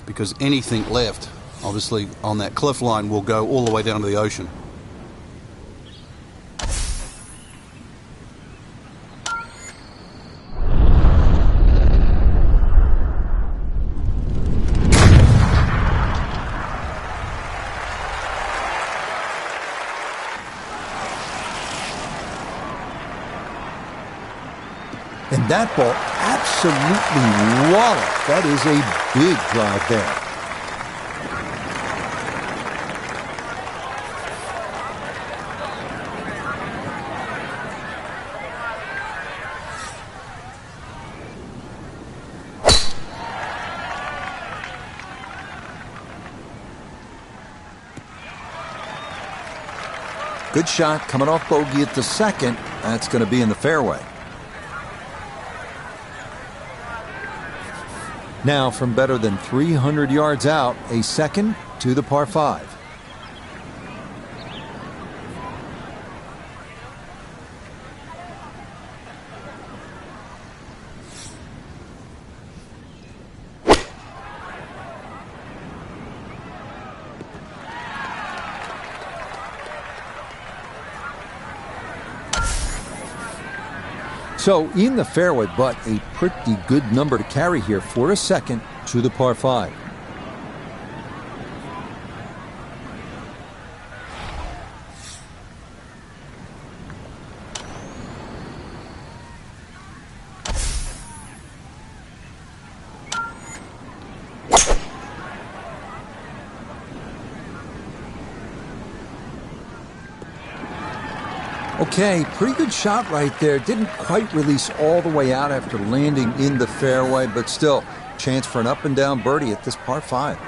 because anything left, obviously, on that cliff line will go all the way down to the ocean. And that ball absolutely walloped. That is a big drive there. Good shot coming off bogey at the second. That's going to be in the fairway. Now from better than 300 yards out, a second to the par 5. So in the fairway, but a pretty good number to carry here for a second to the par 5. Okay, pretty good shot right there. Didn't quite release all the way out after landing in the fairway, but still, chance for an up and down birdie at this par 5.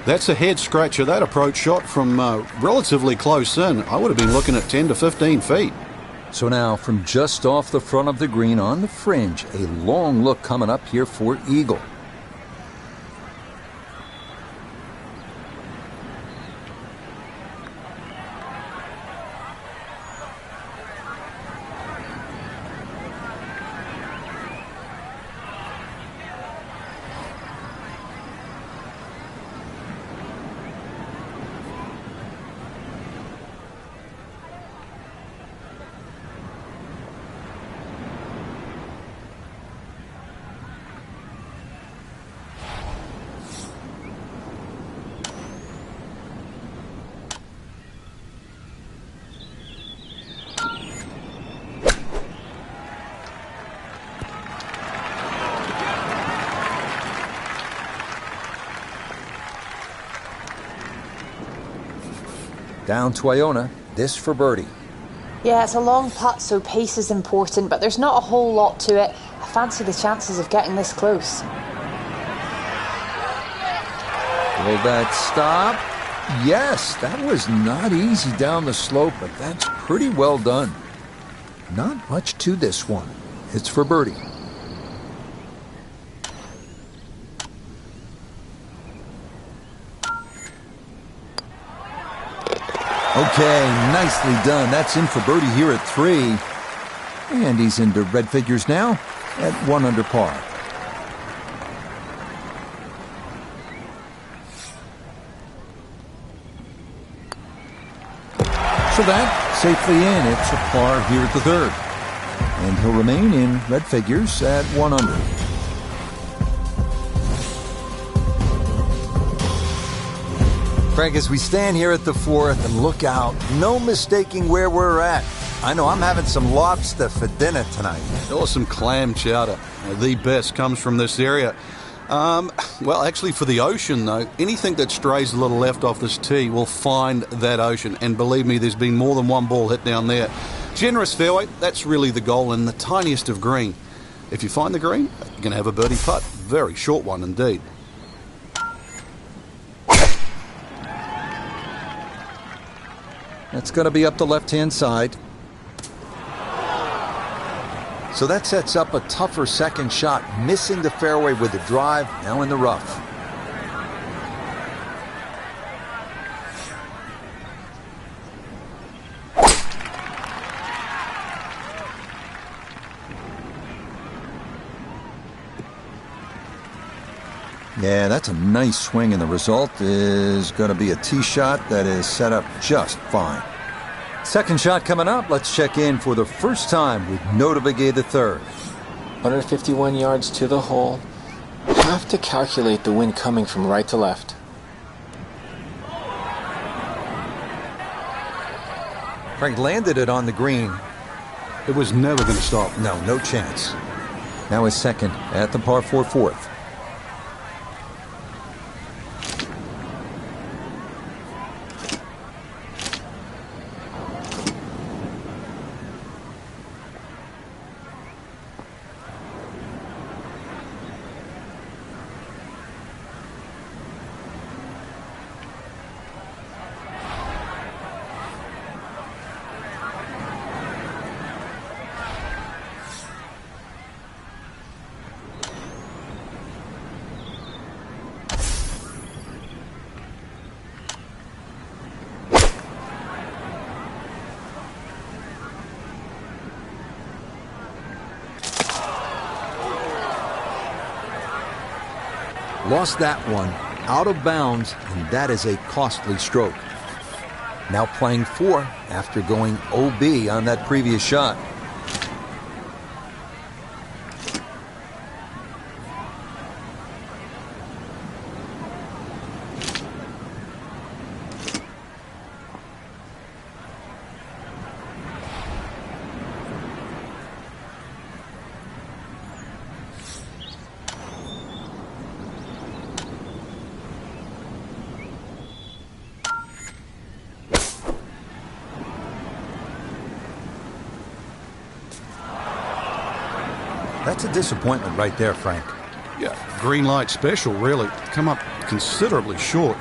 That's a head scratcher. That approach shot from relatively close in. I would have been looking at 10 to 15 feet. So now, from just off the front of the green on the fringe, a long look coming up here for eagle. Down to Iona, this for birdie. Yeah, it's a long putt, so pace is important, but there's not a whole lot to it. I fancy the chances of getting this close. Will that stop? Yes, that was not easy down the slope, but that's pretty well done. Not much to this one. It's for birdie. Okay, nicely done. That's in for birdie here at 3. And he's into red figures now at 1 under par. So that safely in. It's a par here at the 3rd. And he'll remain in red figures at 1 under. Frank, as we stand here at the 4th and look out, no mistaking where we're at. I know I'm having some lobster for dinner tonight. Or some clam chowder. The best comes from this area. Well, actually, for the ocean, though, anything that strays a little left off this tee will find that ocean. And believe me, there's been more than one ball hit down there. Generous fairway, that's really the goal, and the tiniest of green. If you find the green, you're going to have a birdie putt. Very short one indeed. That's going to be up the left-hand side. So that sets up a tougher second shot, missing the fairway with the drive, now in the rough. Yeah, that's a nice swing, and the result is going to be a tee shot that is set up just fine. Second shot coming up. Let's check in for the first time with Notavigay the 3rd. 151 yards to the hole. Have to calculate the wind coming from right to left. Frank landed it on the green. It was never going to stop. No chance. Now his second at the par 4 4th. Lost that one out of bounds, and that is a costly stroke. Now playing 4 after going OB on that previous shot. That's a disappointment right there, Frank. Yeah, green light special, really. Come up considerably short.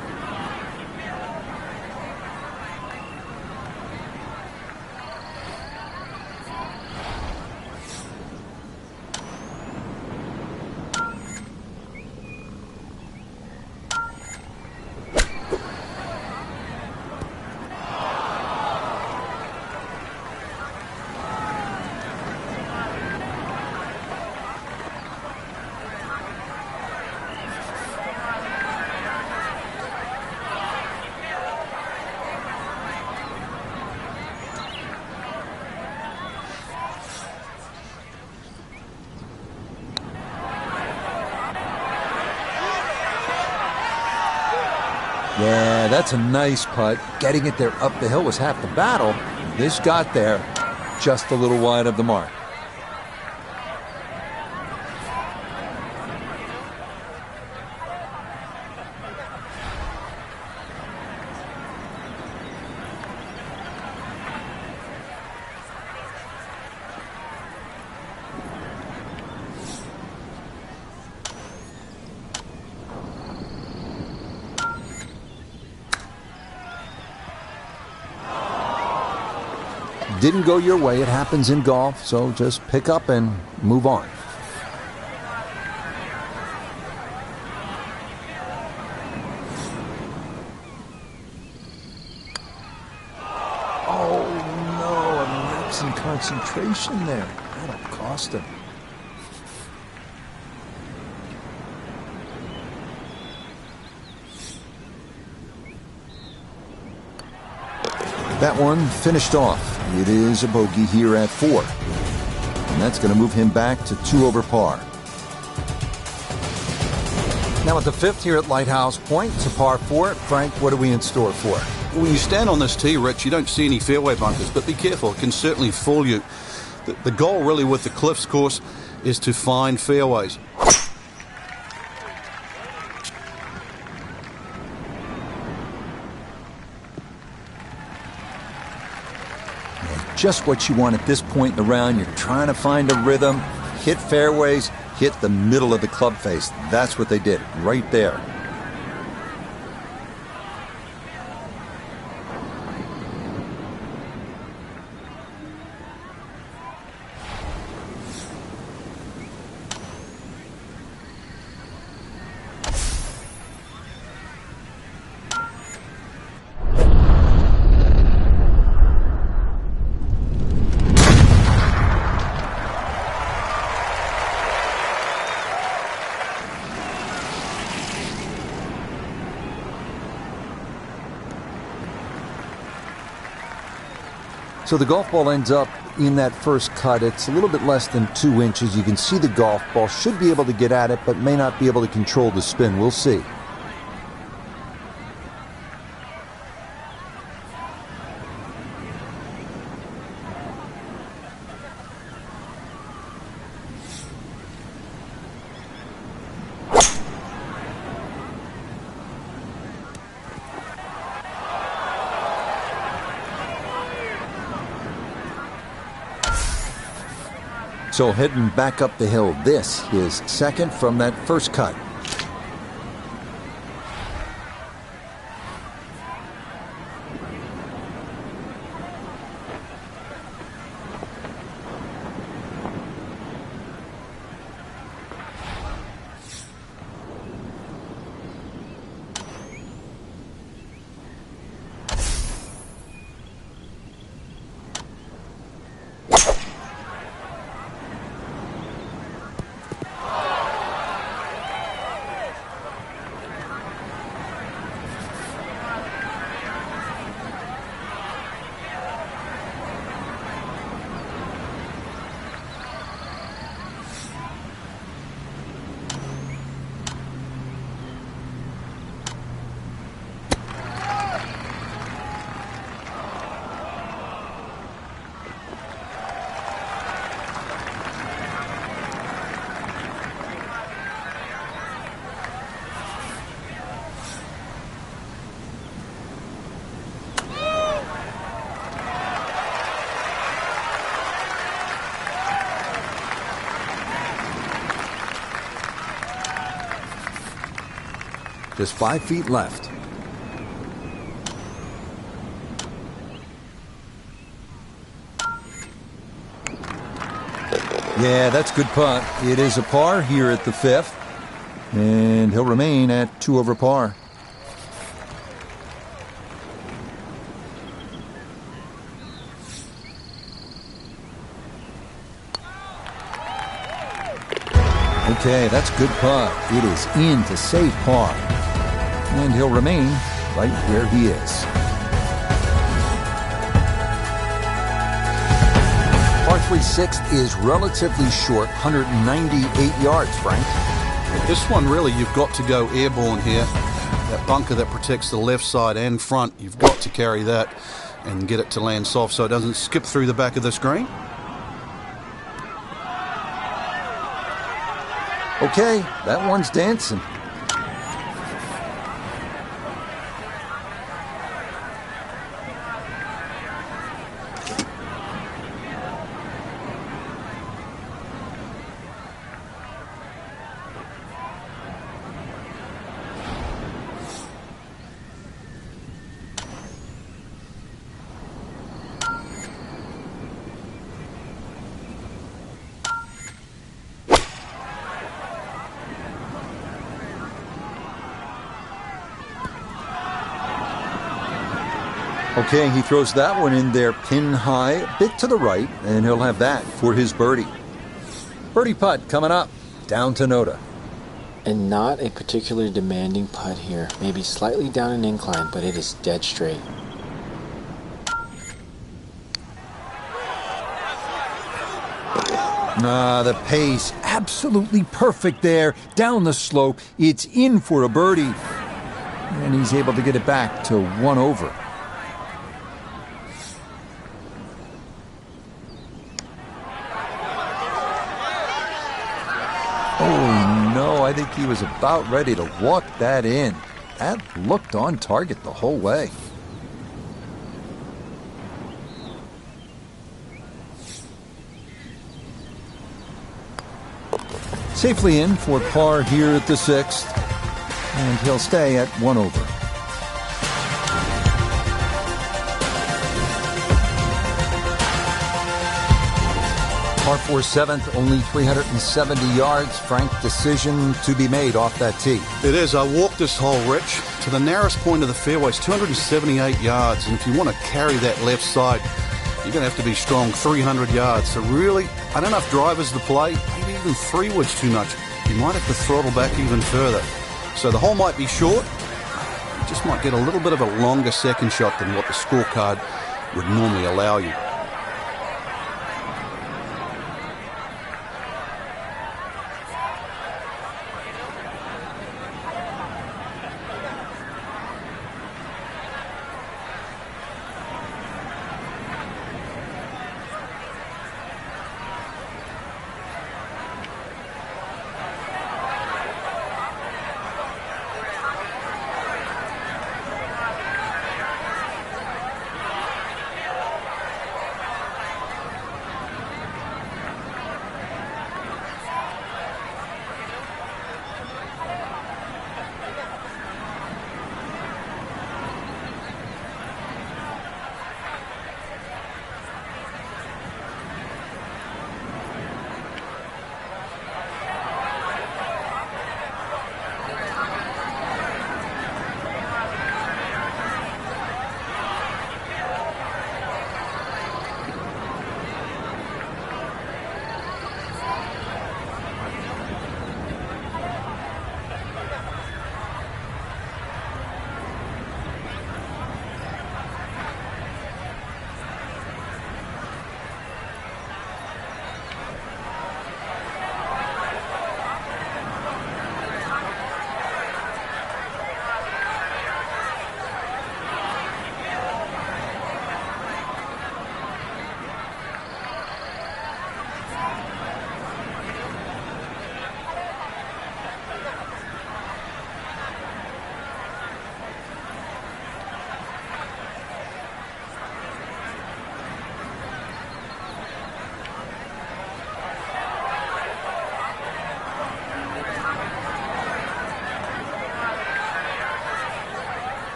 Yeah, that's a nice putt. Getting it there up the hill was half the battle. This got there just a little wide of the mark. Didn't go your way. It happens in golf, so just pick up and move on. Oh, no, a lapse in concentration there. That'll cost him. That one finished off. It is a bogey here at 4. And that's going to move him back to 2 over par. Now at the 5th here at Lighthouse Point, it's a par 4. Frank, what are we in store for? When you stand on this tee, Rich, you don't see any fairway bunkers, but be careful. It can certainly fool you. The goal really with the Cliffs course is to find fairways. Just what you want at this point in the round. You're trying to find a rhythm, hit fairways, hit the middle of the club face. That's what they did right there. So the golf ball ends up in that first cut. It's a little bit less than 2 inches. You can see the golf ball. Should be able to get at it, but may not be able to control the spin. We'll see. So heading back up the hill, this is second from that first cut. Just 5 feet left. Yeah, that's good putt. It is a par here at the 5th, and he'll remain at 2 over par. Okay, that's good putt. It is in to save par, and he'll remain right where he is. Par 3 6th is relatively short, 198 yards, Frank. This one, really, you've got to go airborne here. That bunker that protects the left side and front, you've got to carry that and get it to land soft so it doesn't skip through the back of the screen. Okay, that one's dancing. Okay, he throws that one in there pin high, a bit to the right, and he'll have that for his birdie. Birdie putt coming up, down to Noda. And not a particularly demanding putt here. Maybe slightly down an incline, but it is dead straight. The pace, absolutely perfect there. Down the slope, it's in for a birdie. And he's able to get it back to 1 over. Oh no, I think he was about ready to walk that in. That looked on target the whole way. Safely in for par here at the 6th, and he'll stay at 1 over. Par 4 7th, only 370 yards. Frank, decision to be made off that tee. It is. I walked this hole, Rich, to the narrowest point of the fairway. It's 278 yards, and if you want to carry that left side, you're going to have to be strong, 300 yards. So really, I don't know if drivers to play, maybe even 3 wood's too much. You might have to throttle back even further. So the hole might be short. You just might get a little bit of a longer second shot than what the scorecard would normally allow you.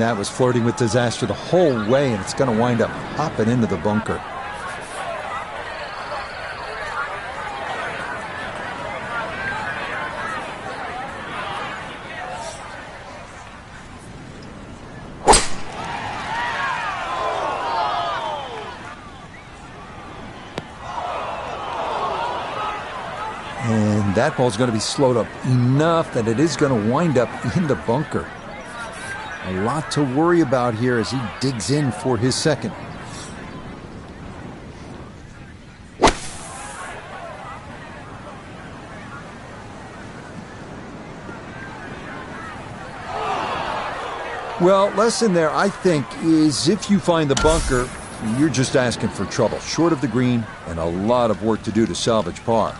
that was flirting with disaster the whole way, and it's going to wind up hopping into the bunker. And that ball's going to be slowed up enough that it is going to wind up in the bunker. A lot to worry about here as he digs in for his second. Well, lesson there, I think, is if you find the bunker, you're just asking for trouble. Short of the green and a lot of work to do to salvage par.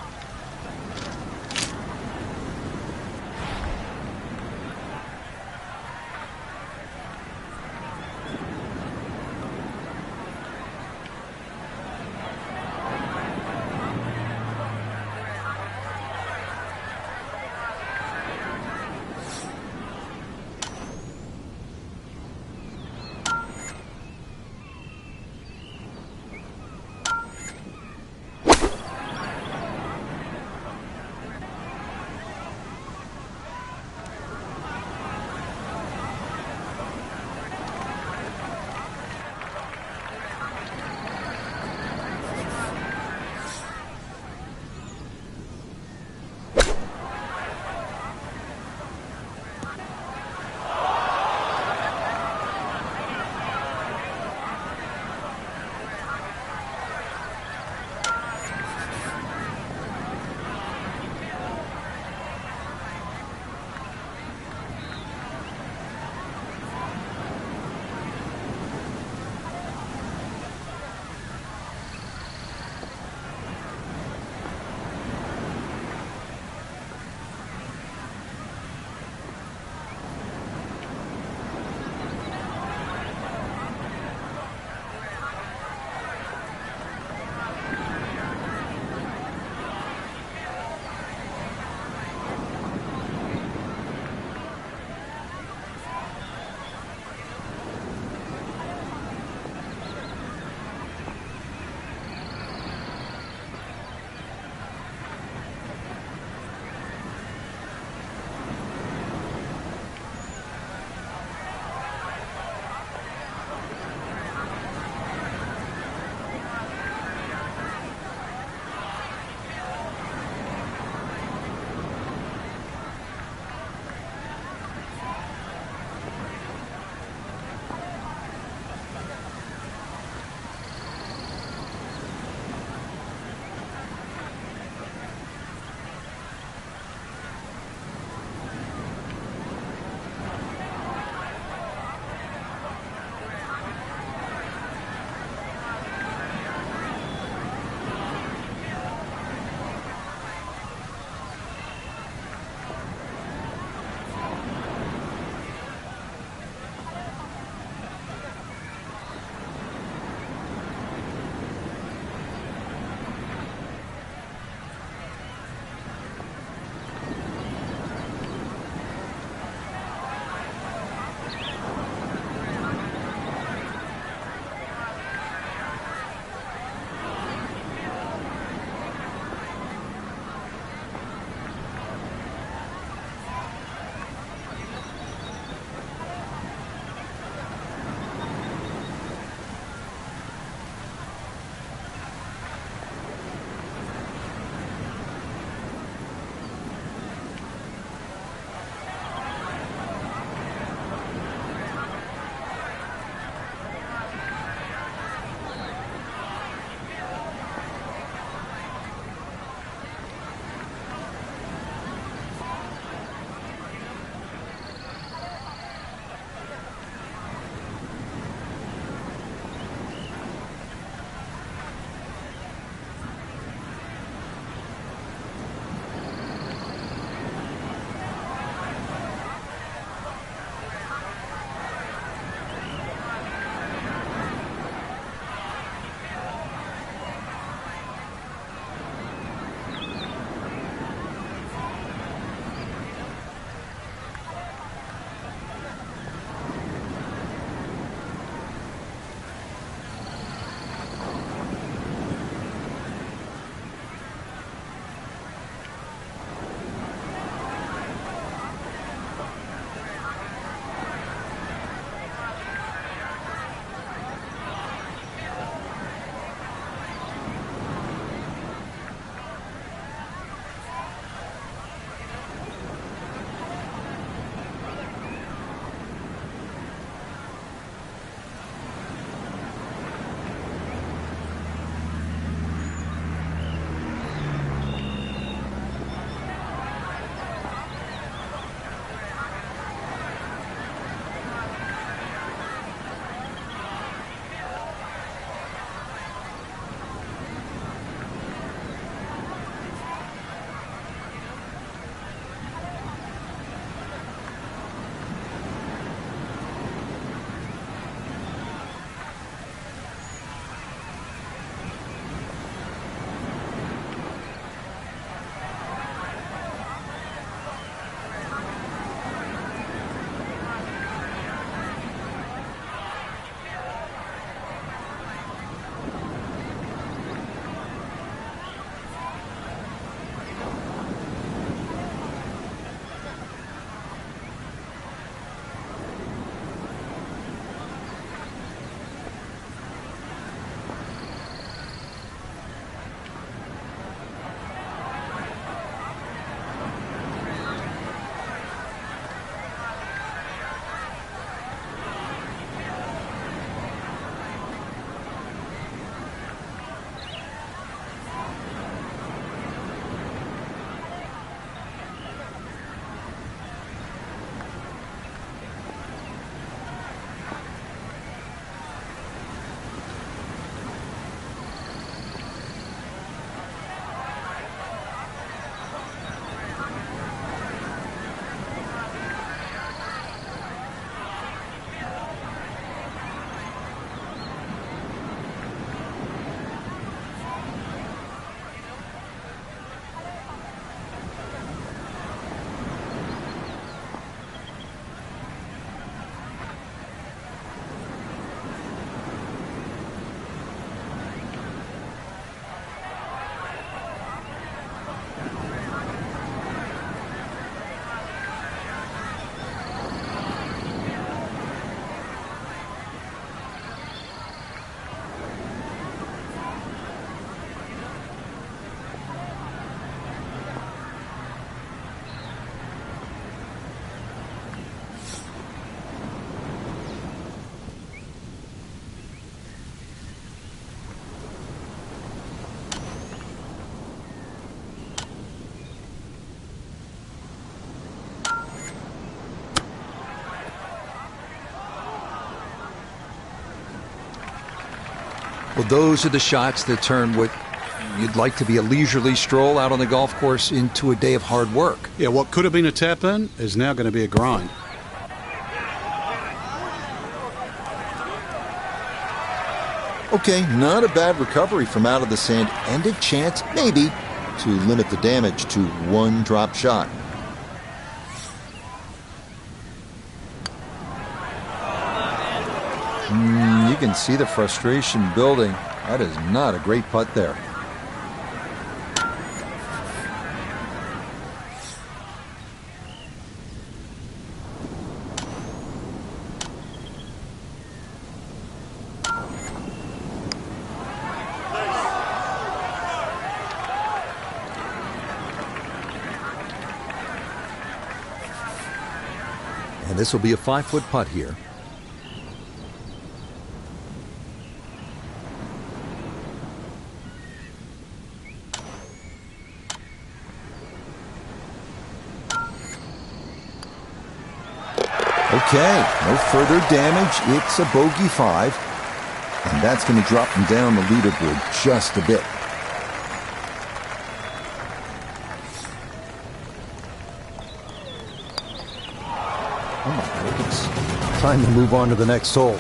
Well, those are the shots that turn what you'd like to be a leisurely stroll out on the golf course into a day of hard work. Yeah, what could have been a tap-in is now going to be a grind. Okay, not a bad recovery from out of the sand, and a chance, maybe, to limit the damage to one drop shot. You can see the frustration building. That is not a great putt there. And this will be a 5-foot putt here. Okay, no further damage. It's a bogey 5. And that's going to drop him down the leaderboard just a bit. Oh my goodness. Time to move on to the next hole.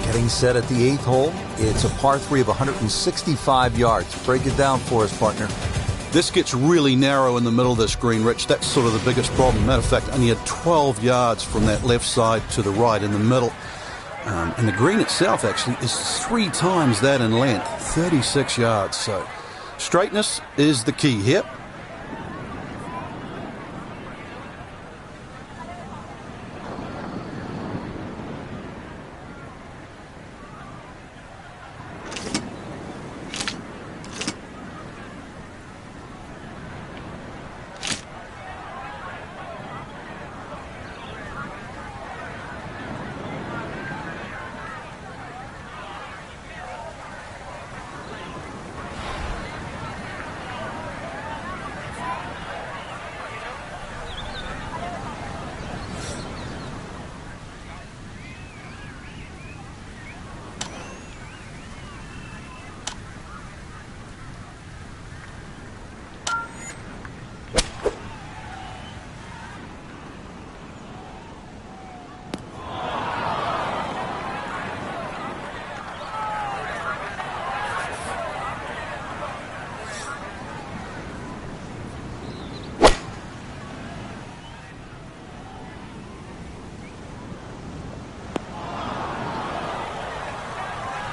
Getting set at the 8th hole. It's a par 3 of 165 yards. Break it down for us, partner. This gets really narrow in the middle of this green, Rich. That's sort of the biggest problem. Matter of fact, only had 12 yards from that left side to the right in the middle. And the green itself actually is 3 times that in length, 36 yards. So straightness is the key here.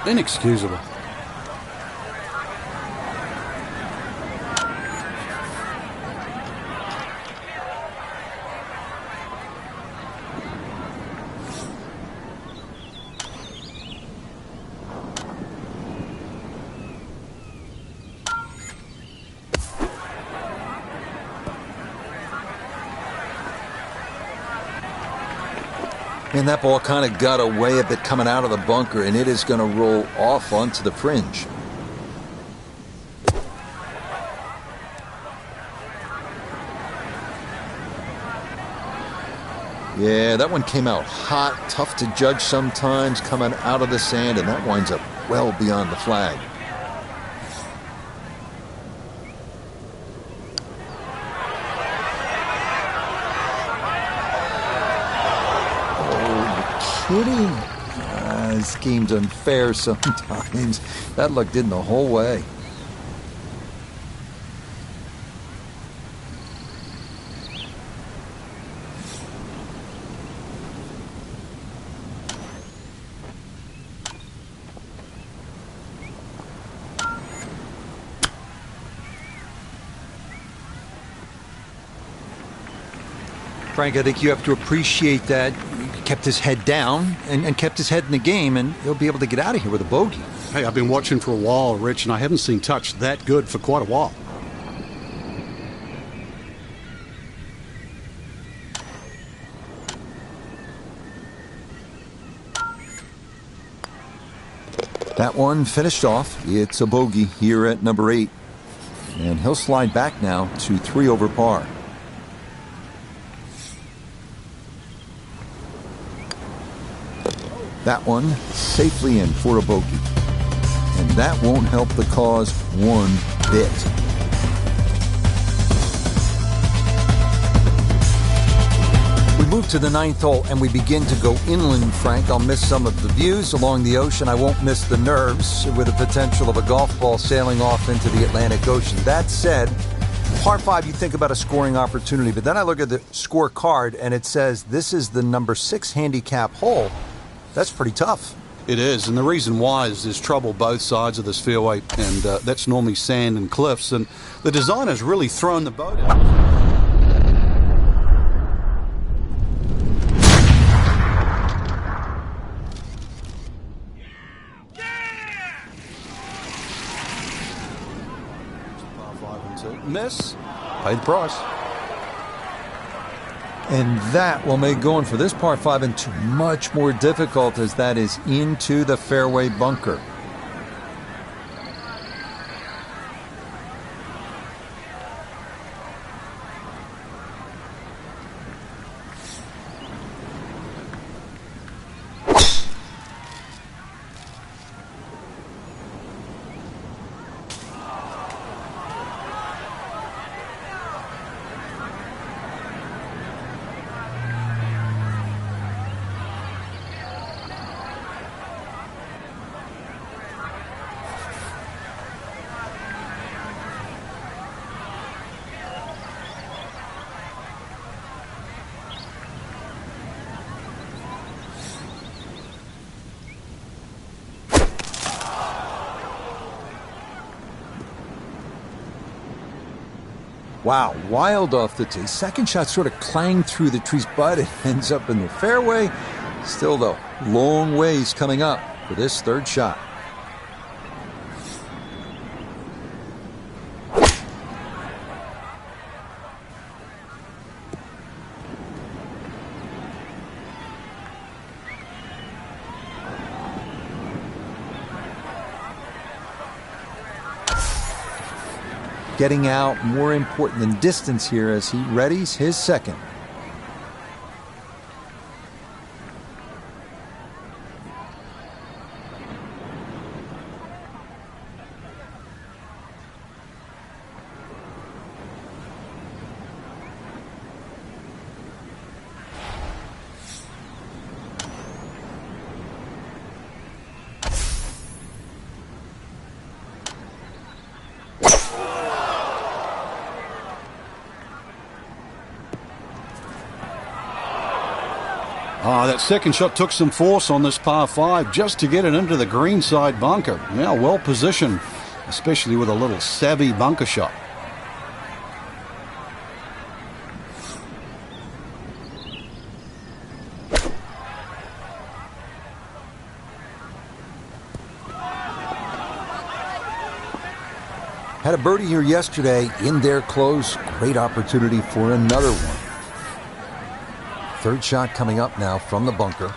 Inexcusable. And that ball kind of got away a bit coming out of the bunker, and it is going to roll off onto the fringe. Yeah, that one came out hot, tough to judge sometimes coming out of the sand, and that winds up well beyond the flag. Kidding? This game's unfair sometimes. That looked in the whole way. Frank, I think you have to appreciate that he kept his head down and kept his head in the game, and he'll be able to get out of here with a bogey. Hey, I've been watching for a while, Rich, and I haven't seen touch that good for quite a while. That one finished off. It's a bogey here at number 8. And he'll slide back now to 3 over par. That one safely in for a bogey. And that won't help the cause one bit. We move to the 9th hole and we begin to go inland, Frank. I'll miss some of the views along the ocean. I won't miss the nerves with the potential of a golf ball sailing off into the Atlantic Ocean. That said, par 5, you think about a scoring opportunity, but then I look at the scorecard and it says this is the number 6 handicap hole. That's pretty tough. It is, and the reason why is there's trouble both sides of this fairway, and that's normally sand and cliffs, and the designer's really thrown the boat out. Miss, pay the price. And that will make going for this par 5 into much more difficult, as that is into the fairway bunker. Wow, wild off the tee. Second shot sort of clanged through the tree's butt. It ends up in the fairway. Still, though, long ways coming up for this third shot. Getting out more important than distance here as he readies his second. That second shot took some force on this par 5 just to get it into the greenside bunker. Now well positioned, especially with a little savvy bunker shot. Had a birdie here yesterday in there close. Great opportunity for another one. Third shot coming up now from the bunker.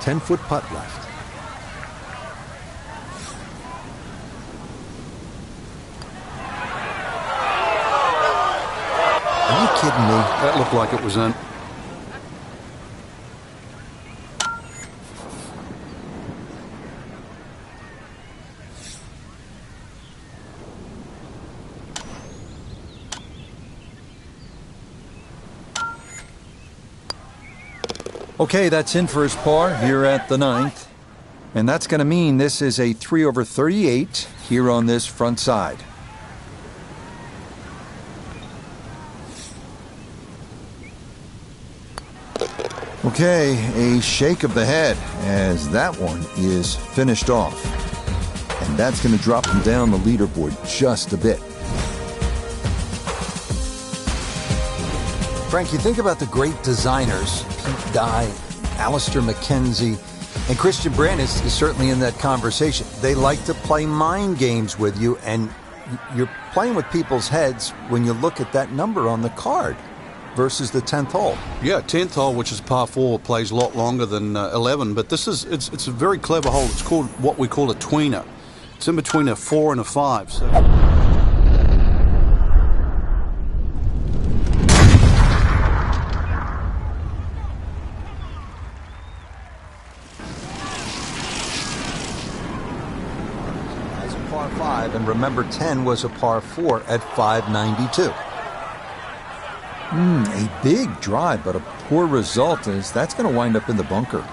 Ten-foot putt left. Are you kidding me? That looked like it was in. Okay, that's in for his par here at the 9th. And that's going to mean this is a 3 over 38 here on this front side. Okay, a shake of the head as that one is finished off. And that's going to drop him down the leaderboard just a bit. Frank, you think about the great designers, Pete Dye, Alistair McKenzie, and Christian Brand is certainly in that conversation. They like to play mind games with you, and you're playing with people's heads when you look at that number on the card versus the 10th hole. Yeah, 10th hole, which is par 4, plays a lot longer than 11, but this is it's a very clever hole. It's called what we call a tweener. It's in between a 4 and a 5. So. Par 5, and remember 10 was a par 4 at 592. A big drive, but a poor result is that's going to wind up in the bunker.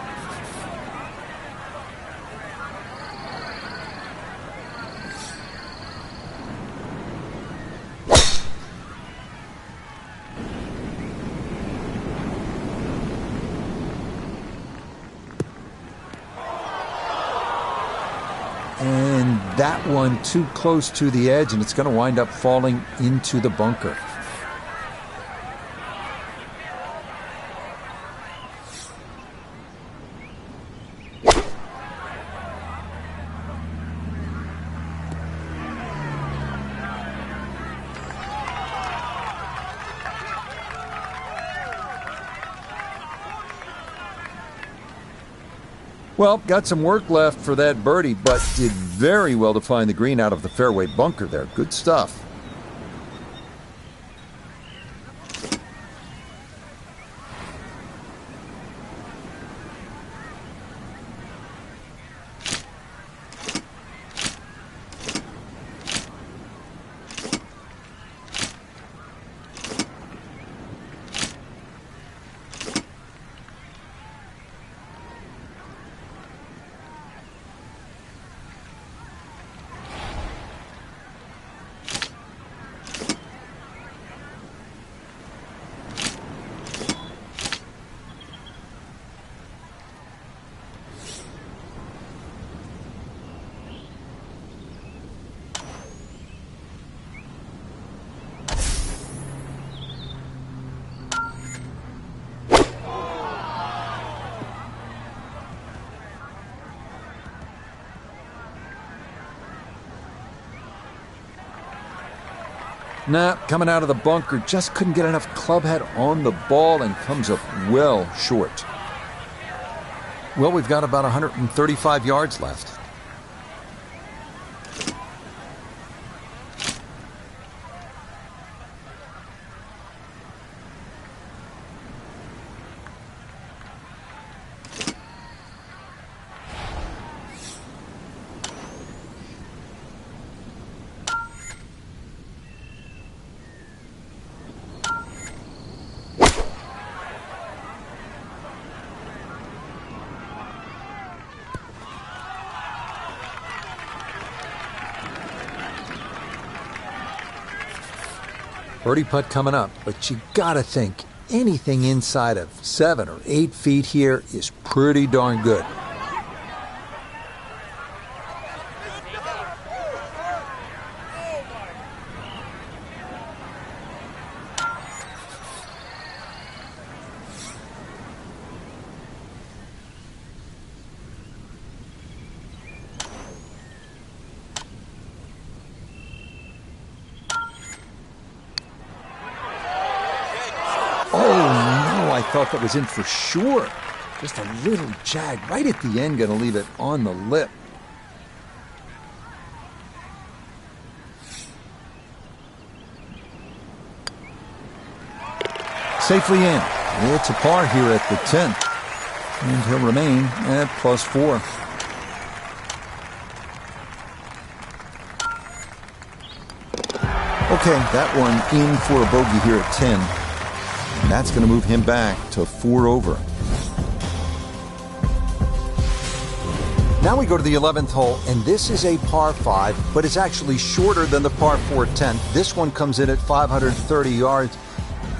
And that one too close to the edge, and it's going to wind up falling into the bunker. Well, got some work left for that birdie, but did very well to find the green out of the fairway bunker there. Good stuff. Nah, coming out of the bunker, just couldn't get enough club head on the ball and comes up well short. Well, we've got about 135 yards left. Birdie putt coming up, but you gotta think anything inside of 7 or 8 feet here is pretty darn good. I thought that was in for sure. Just a little jag right at the end, going to leave it on the lip. Safely in. It's a par here at the 10th. And he'll remain at +4. Okay, that one in for a bogey here at 10. And that's going to move him back to 4 over. Now we go to the 11th hole, and this is a par 5, but it's actually shorter than the par 4 10th. This one comes in at 530 yards,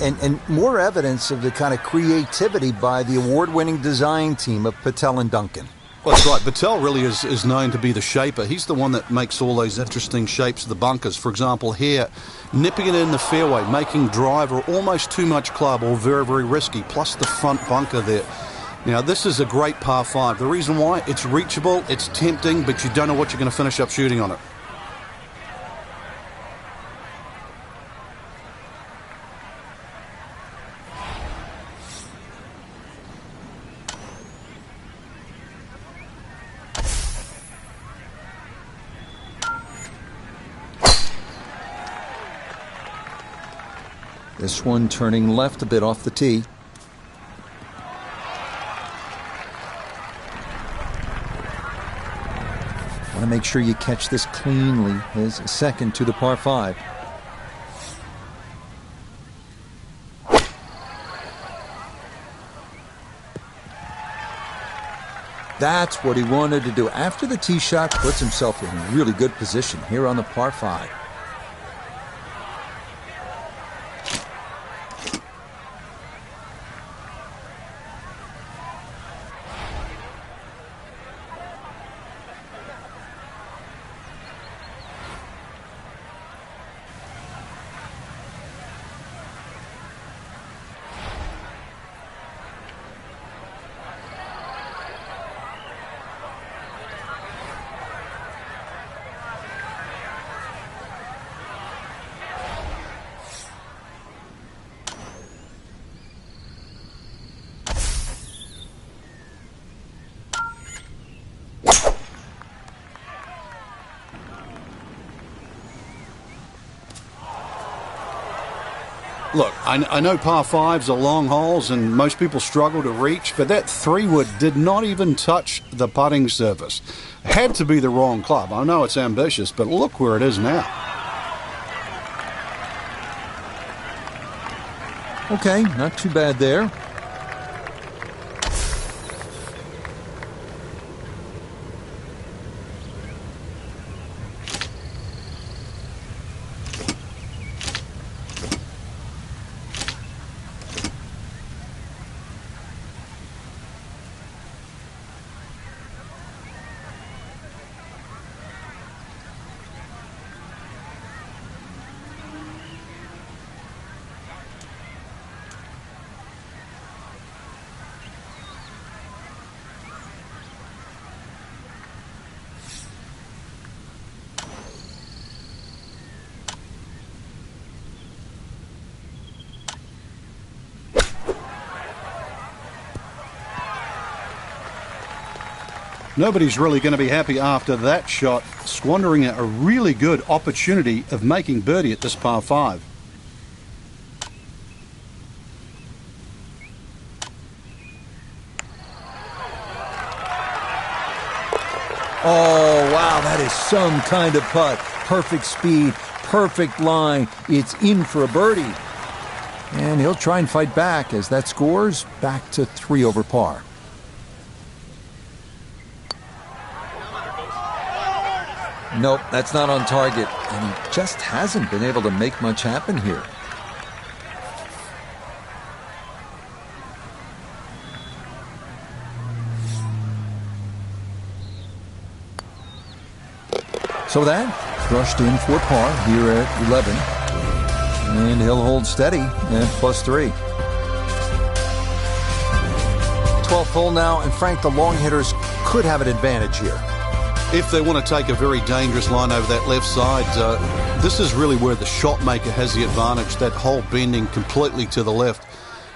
and more evidence of the kind of creativity by the award-winning design team of Patel and Duncan. Well, that's right. Patel really is known to be the shaper. He's the one that makes all those interesting shapes of the bunkers. For example, here, nipping it in the fairway, making driver almost too much club or very, very risky, plus the front bunker there. Now, this is a great par 5. The reason why, it's reachable, it's tempting, but you don't know what you're going to finish up shooting on it. This one turning left a bit off the tee. Want to make sure you catch this cleanly. His second to the par 5. That's what he wanted to do. After the tee shot, puts himself in really good position here on the par 5. Look, I know par 5s are long holes and most people struggle to reach, but that 3-wood did not even touch the putting surface. Had to be the wrong club. I know it's ambitious, but look where it is now. Okay, not too bad there. Nobody's really going to be happy after that shot, squandering a really good opportunity of making birdie at this par 5. Oh, wow, that is some kind of putt. Perfect speed, perfect line. It's in for a birdie. And he'll try and fight back as that scores back to 3 over par. Nope, that's not on target, and he just hasn't been able to make much happen here. So that crushed in for par here at 11, and he'll hold steady at +3. 12th hole now, and Frank, the long hitters could have an advantage here. If they want to take a very dangerous line over that left side, this is really where the shot maker has the advantage, that hole bending completely to the left.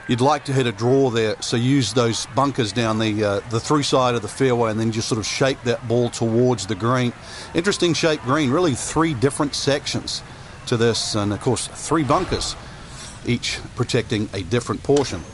You'd like to hit a draw there, so use those bunkers down the through side of the fairway and then just sort of shape that ball towards the green. Interesting shaped green, really 3 different sections to this, and of course 3 bunkers, each protecting a different portion.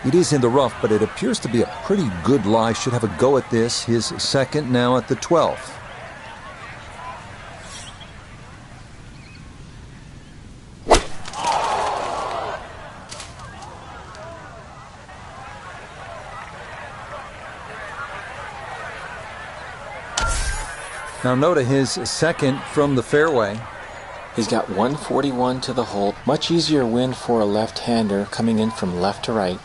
It is in the rough, but it appears to be a pretty good lie. Should have a go at this. His second now at the 12th. Now Noda, his second from the fairway. He's got 141 to the hole. Much easier win for a left-hander coming in from left to right.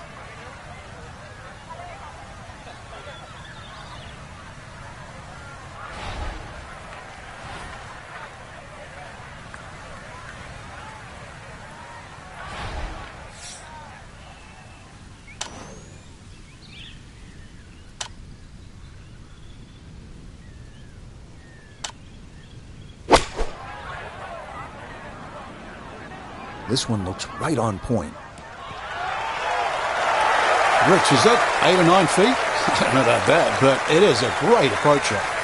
This one looks right on point. Rich, is that 8 or 9 feet? I don't know about that, but it is a great approach shot.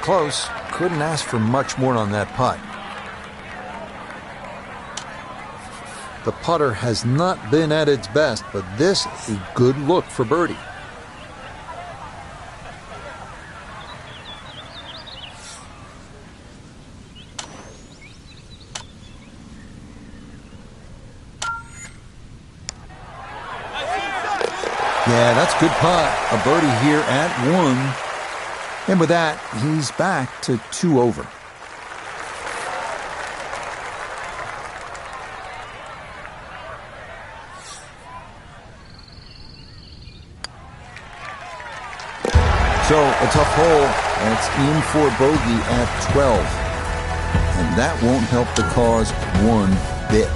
Close. Couldn't ask for much more on that putt. The putter has not been at its best, but this is a good look for birdie. Yeah, that's a good putt. A birdie here at 1. And with that, he's back to 2 over. So, a tough hole, and it's in for bogey at 12. And that won't help the cause one bit.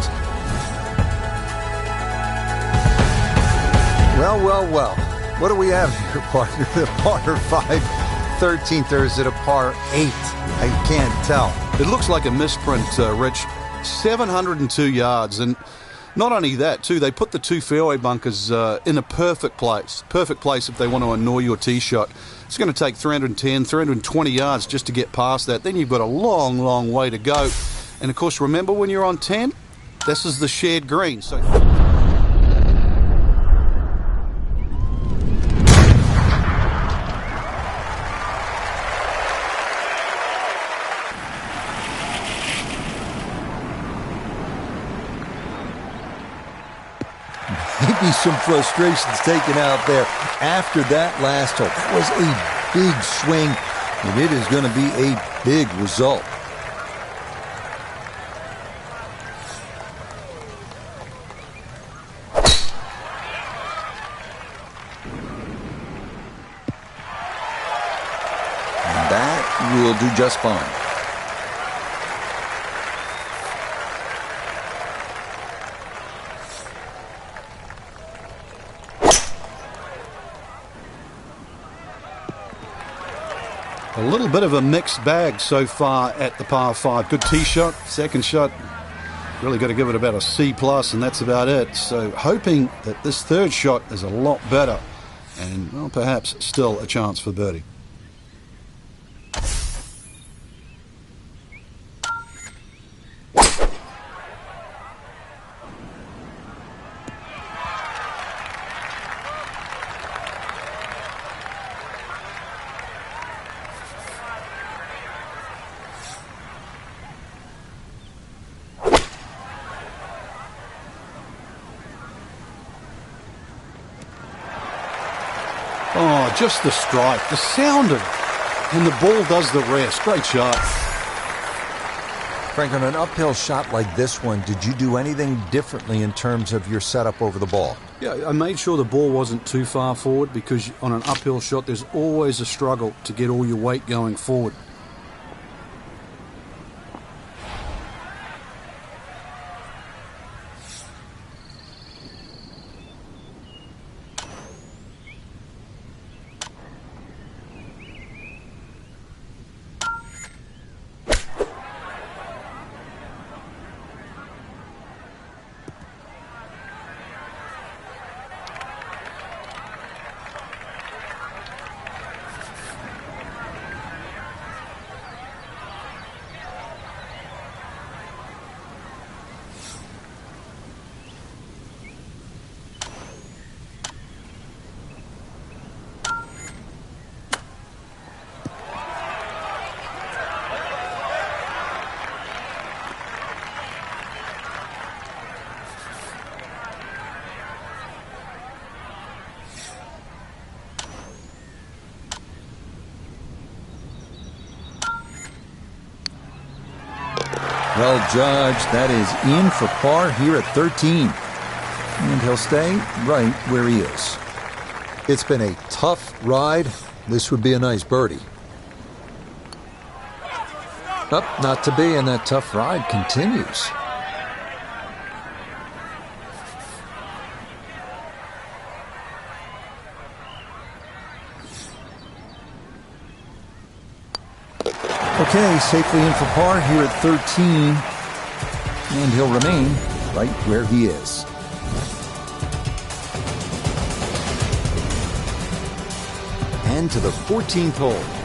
Well, well, well. What do we have here, partner? The par 5. 13th, or is it a par 8? I can't tell. It looks like a misprint, Rich. 702 yards. And not only that, too, they put the 2 fairway bunkers in a perfect place. Perfect place if they want to annoy your tee shot. It's going to take 310, 320 yards just to get past that. Then you've got a long, long way to go. And, of course, remember when you're on 10? This is the shared green. So... Maybe some frustrations taken out there after that last hole. That was a big swing, and it is going to be a big result. And that will do just fine. A little bit of a mixed bag so far at the par 5. Good tee shot, second shot, really got to give it about a C+, and that's about it. So hoping that this third shot is a lot better and, well, perhaps still a chance for birdie. Oh, just the strike, the sound of it, and the ball does the rest. Great shot. Frank, on an uphill shot like this one, did you do anything differently in terms of your setup over the ball? Yeah, I made sure the ball wasn't too far forward, because on an uphill shot there's always a struggle to get all your weight going forward. Well judged. That is in for par here at 13. And he'll stay right where he is. It's been a tough ride. This would be a nice birdie. Not to be, and that tough ride continues. Okay, safely in for par here at 13. And he'll remain right where he is. And to the 14th hole.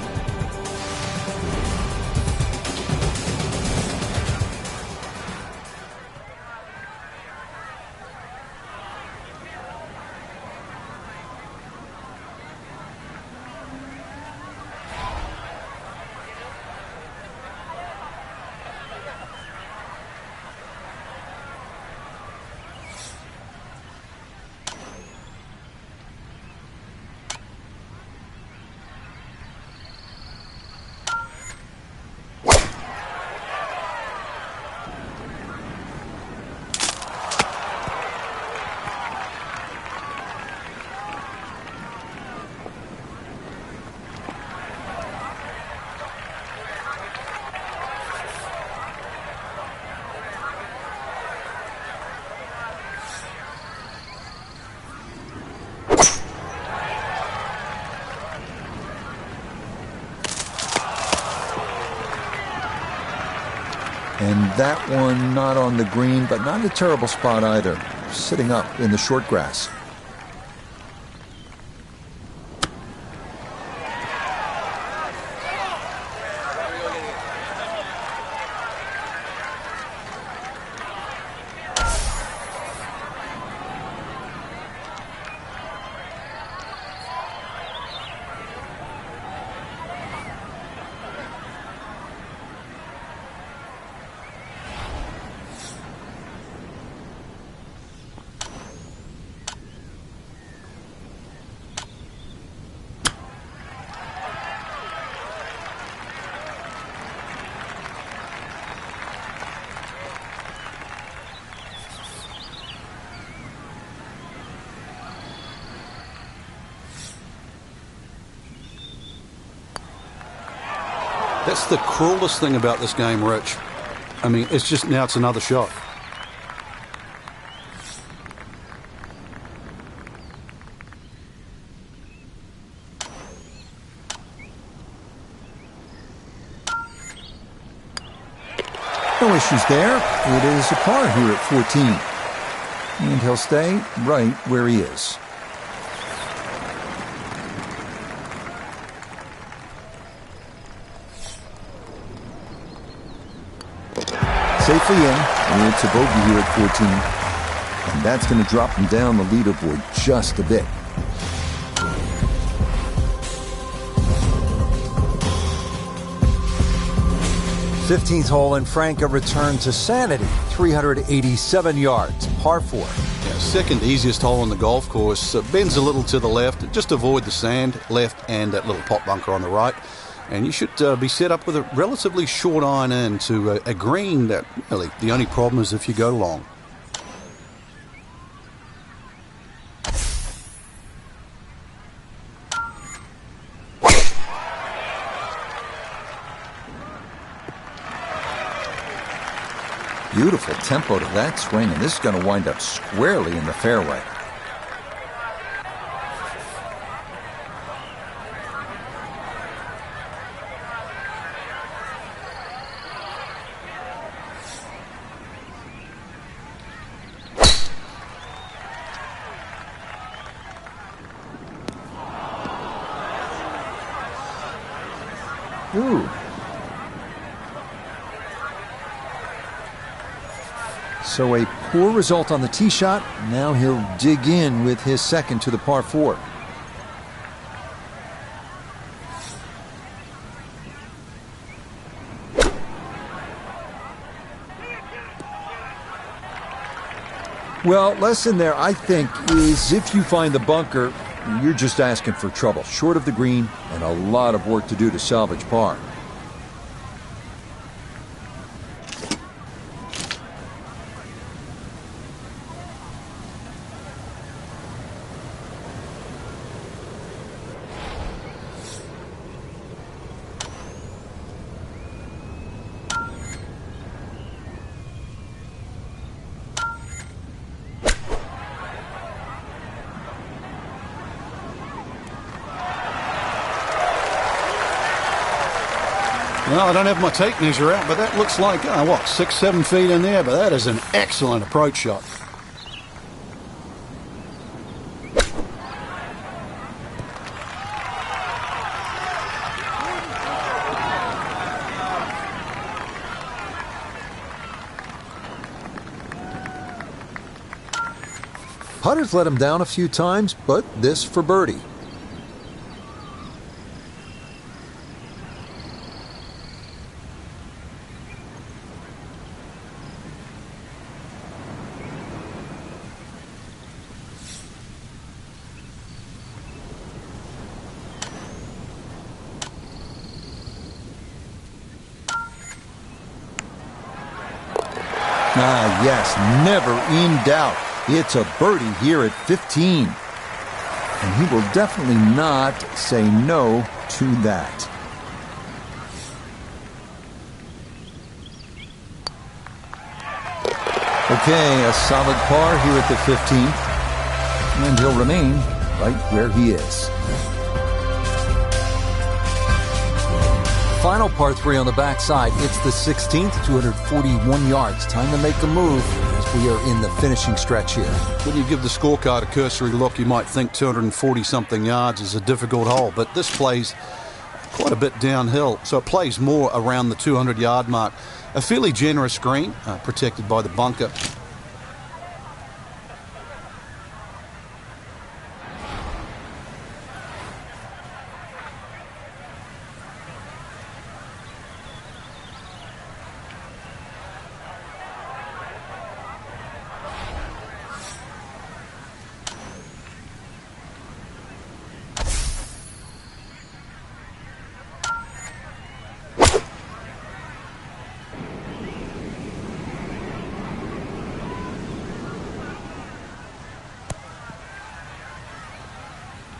And that one not on the green, but not a terrible spot either. Sitting up in the short grass. That's the cruelest thing about this game, Rich. I mean, it's just now it's another shot. No issues there. It is a par here at 14. And he'll stay right where he is. Safely in. It's a bogey here at 14. And that's going to drop him down the leaderboard just a bit. '15th hole, and Frank, a return to sanity. 387 yards, par 4. Yeah, second easiest hole on the golf course. Bends a little to the left. Just avoid the sand left and that little pot bunker on the right. And you should be set up with a relatively short iron in to a green that really the only problem is if you go long. Beautiful tempo to that swing, and this is going to wind up squarely in the fairway. Ooh. So a poor result on the tee shot. Now he'll dig in with his second to the par 4. Well, lesson there, I think, is if you find the bunker, you're just asking for trouble. Short of the green and a lot of work to do to salvage par. Well, I don't have my tape measure out, but that looks like, 6-7 feet in there, but that is an excellent approach shot. Putter's let him down a few times, but this for birdie. Ah, yes, never in doubt. It's a birdie here at 15. And he will definitely not say no to that. Okay, a solid par here at the 15th. And he'll remain right where he is. Final par 3 on the backside. It's the 16th, 241 yards. Time to make a move as we are in the finishing stretch here. When you give the scorecard a cursory look, you might think 240-something yards is a difficult hole, but this plays quite a bit downhill, so it plays more around the 200-yard mark. A fairly generous green, protected by the bunker.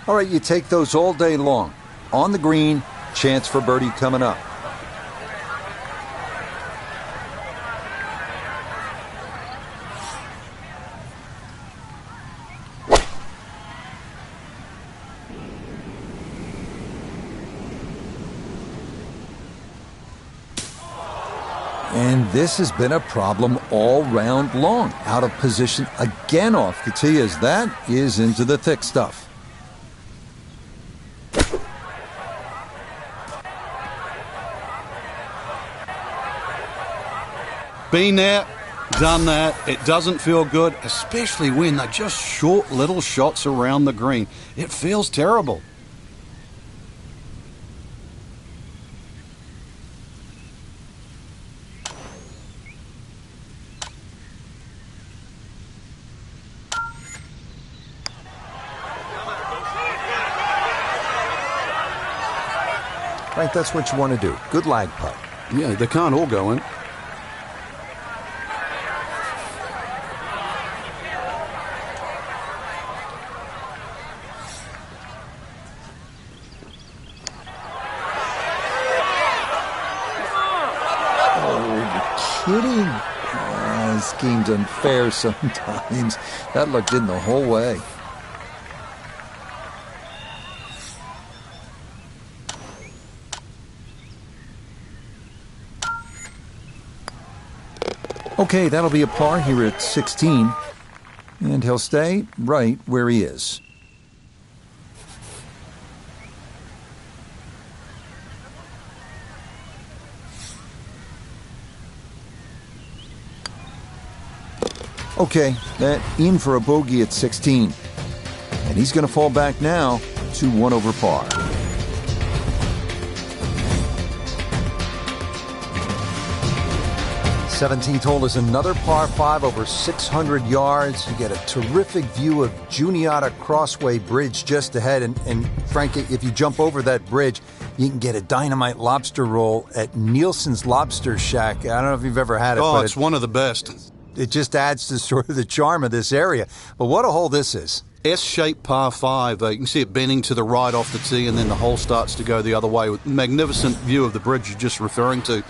All right, you take those all day long. On the green, chance for birdie coming up. And this has been a problem all round long. Out of position again off the tee as that is into the thick stuff. Been there, done that. It doesn't feel good, especially when they're just short little shots around the green. It feels terrible. Frank, that's what you want to do. Good lag putt. Yeah, they can't all go in. Kidding? Oh, this game's unfair sometimes. That looked in the whole way. Okay, that'll be a par here at 16. And he'll stay right where he is. Okay, that in for a bogey at 16. And he's going to fall back now to 1 over par. 17th hole is another par 5 over 600 yards. You get a terrific view of Juniata Crossway Bridge just ahead. And frankly, if you jump over that bridge, you can get a dynamite lobster roll at Nielsen's Lobster Shack. I don't know if you've ever had it. Oh, but it's one of the best. It just adds to sort of the charm of this area. But what a hole this is. S-shaped par 5. You can see it bending to the right off the tee, and then the hole starts to go the other way with magnificent view of the bridge you're just referring to.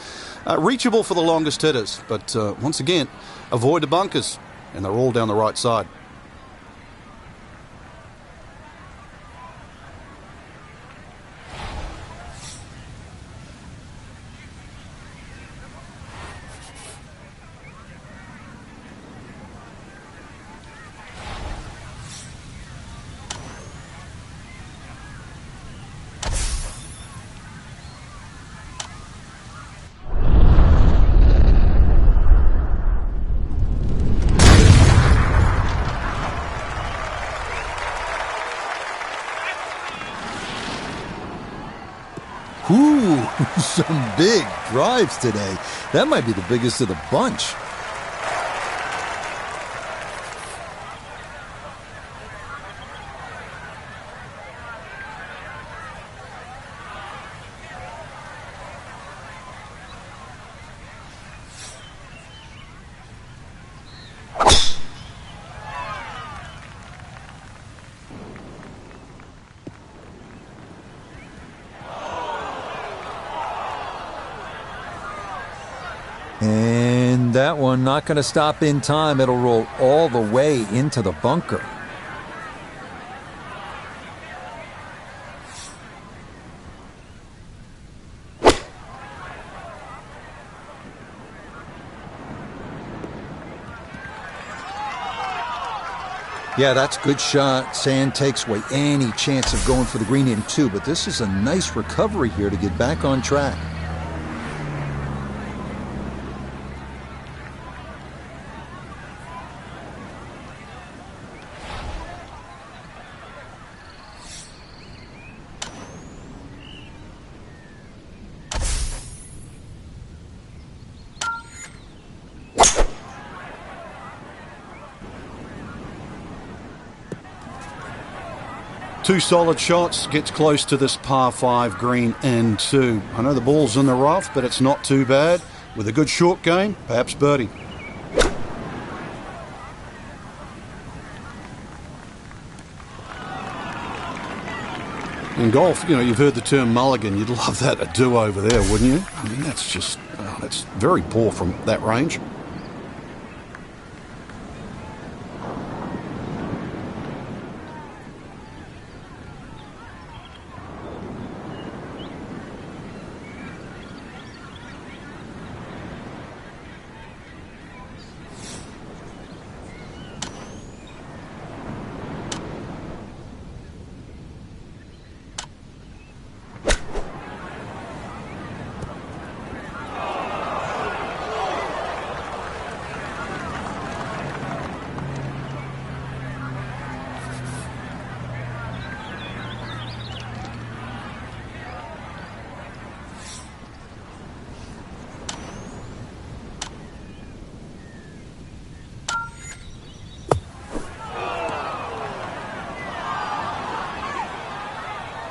Reachable for the longest hitters, but once again, avoid the bunkers, and they're all down the right side. Ooh, some big drives today. That might be the biggest of the bunch. And that one not going to stop in time. It'll roll all the way into the bunker. Yeah, that's a good shot. Sand takes away any chance of going for the green in 2, but this is a nice recovery here to get back on track. Two solid shots, gets close to this par 5 green and 2. I know the ball's in the rough, but it's not too bad. With a good short game, perhaps birdie. In golf, you know, you've heard the term mulligan. You'd love that, a do-over there, wouldn't you? I mean, that's just, that's very poor from that range.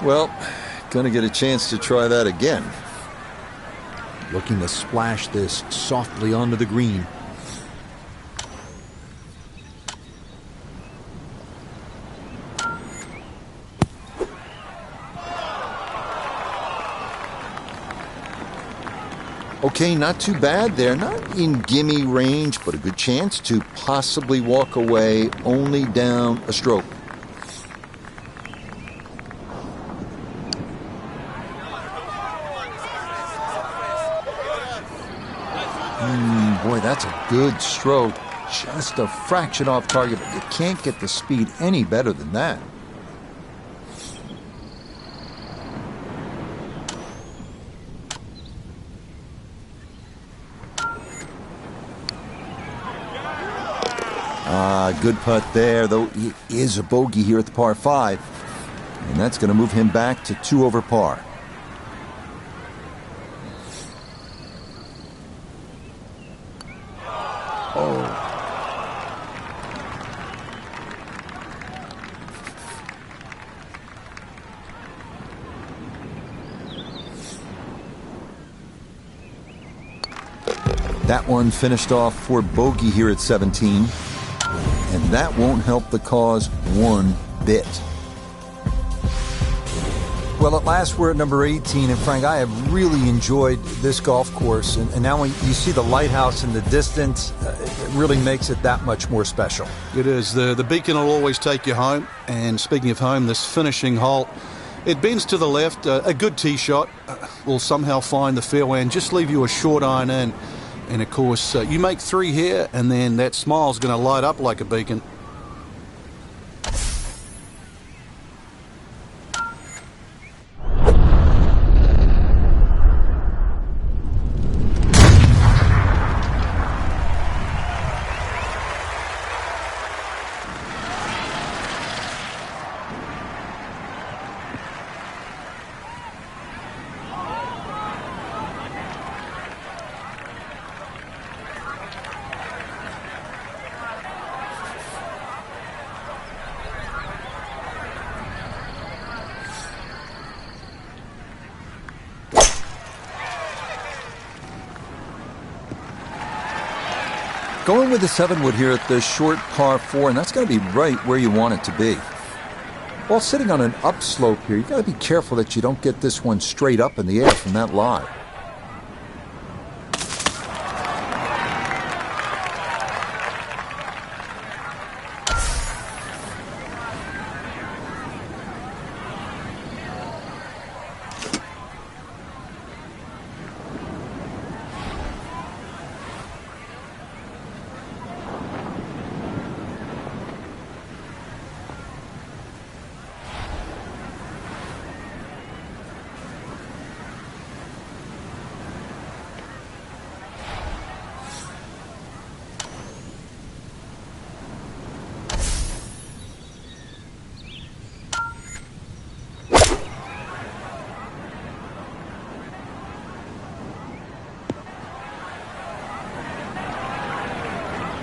Well, gonna get a chance to try that again. Looking to splash this softly onto the green. Okay, not too bad there. Not in gimme range, but a good chance to possibly walk away only down a stroke. Boy, that's a good stroke. Just a fraction off target, but you can't get the speed any better than that. Good putt there, though it is a bogey here at the par 5. And that's going to move him back to 2 over par. That one finished off for bogey here at 17. And that won't help the cause one bit. Well, at last we're at number 18, and Frank, I have really enjoyed this golf course. And now when you see the lighthouse in the distance, it really makes it that much more special. It is. The beacon will always take you home. And speaking of home, this finishing hole, it bends to the left. A good tee shot will somehow find the fairway and just leave you a short iron in. And, of course, you make 3 here, and then that smile's going to light up like a beacon. Going with the 7-wood here at the short par 4, and that's going to be right where you want it to be. While sitting on an upslope here, you've got to be careful that you don't get this one straight up in the air from that lie.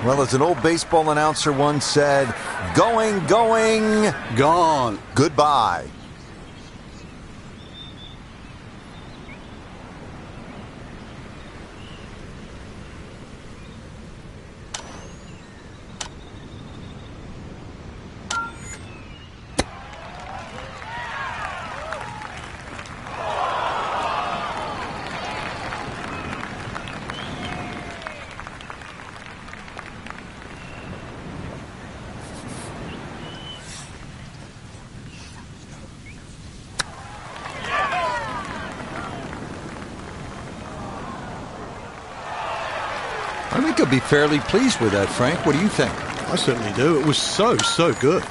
Well, as an old baseball announcer once said, going, going, Gone. goodbye. I think he'll be fairly pleased with that, Frank. What do you think? I certainly do. It was so good.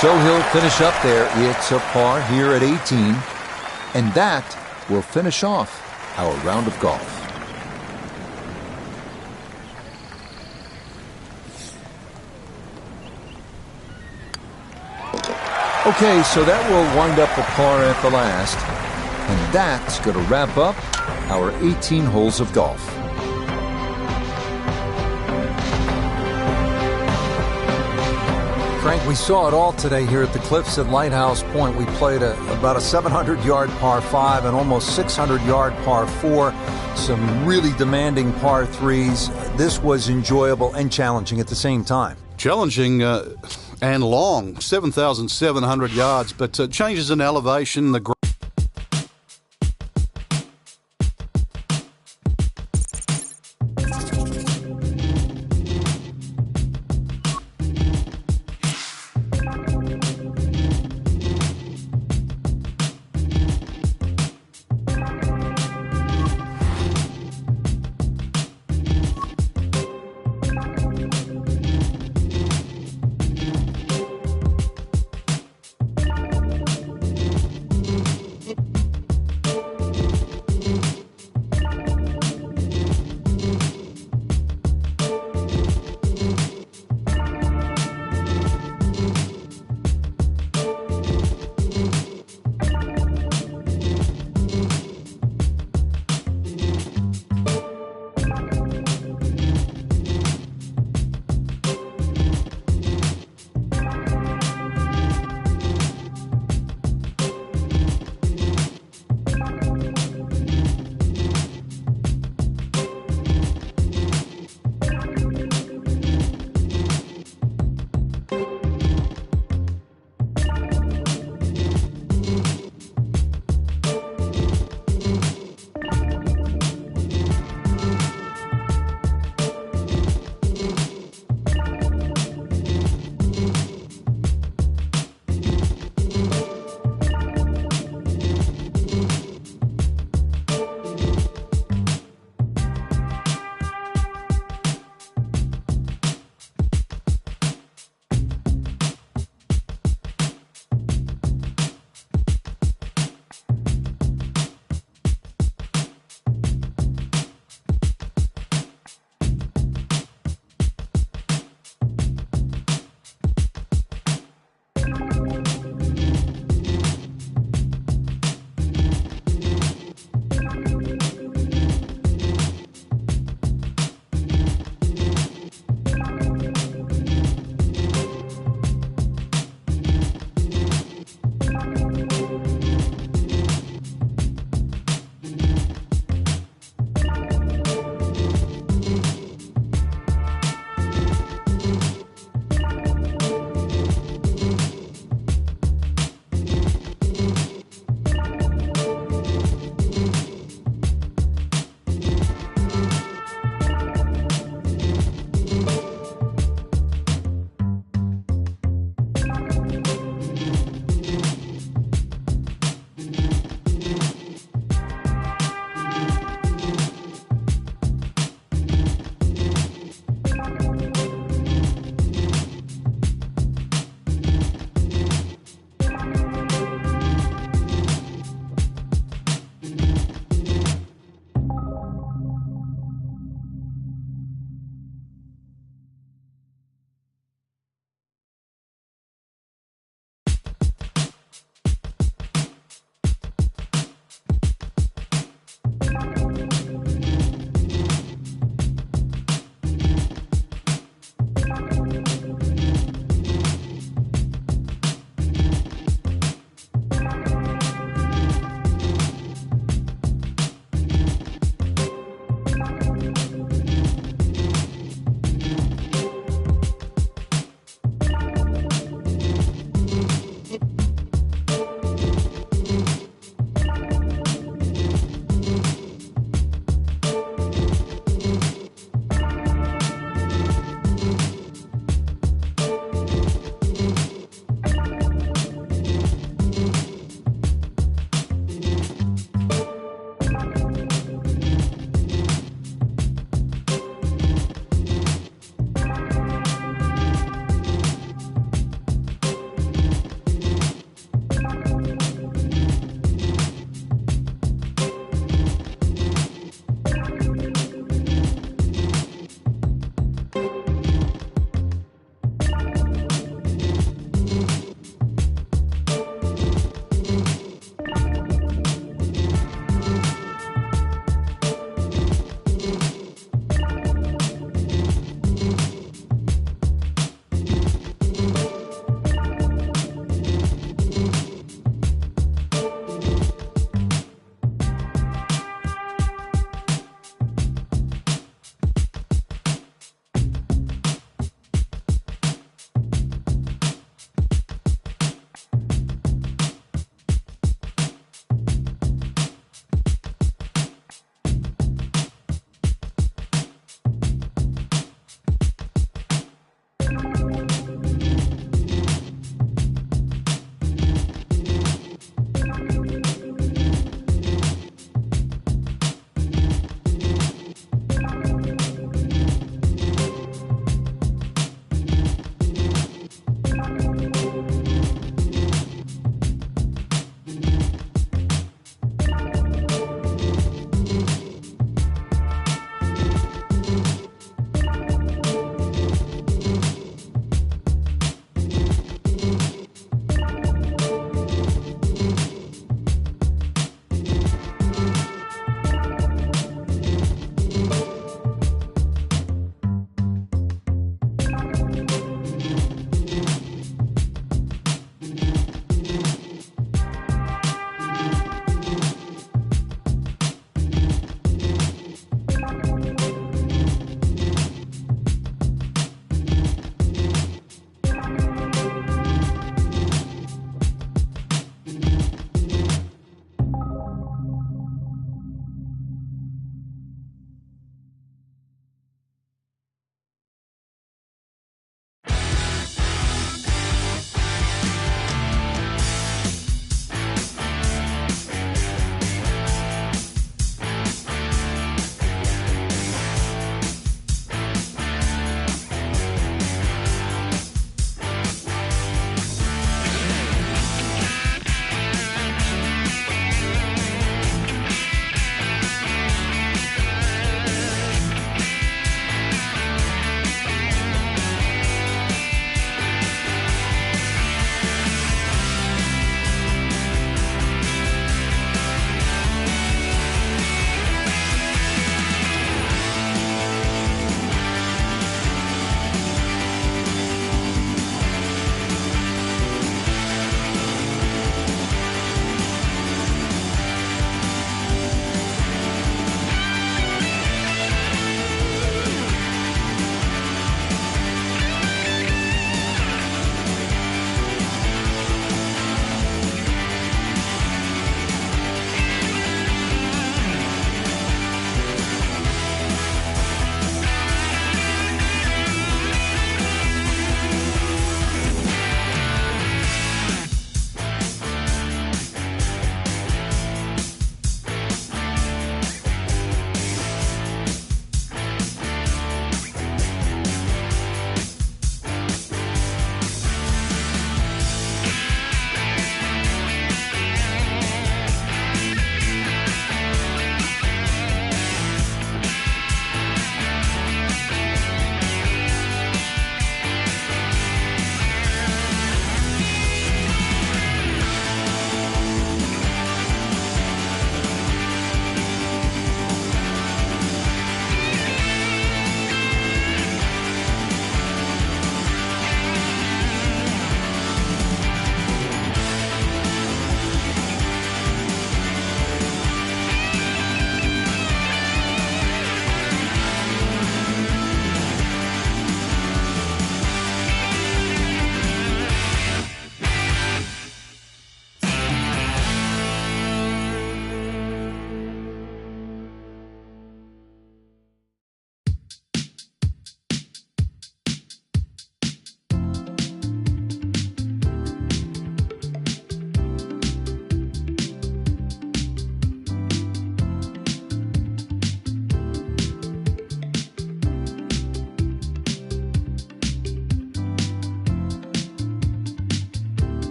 So he'll finish up there. It's a par here at 18. And that will finish off our round of golf. Okay, so that will wind up the par at the last. And that's going to wrap up our 18 holes of golf. Frank, we saw it all today here at the Cliffs at Lighthouse Point. We played about a 700-yard par 5 and almost 600-yard par 4. Some really demanding par 3s. This was enjoyable and challenging at the same time. Challenging and long, 7,700 yards, but changes in elevation. The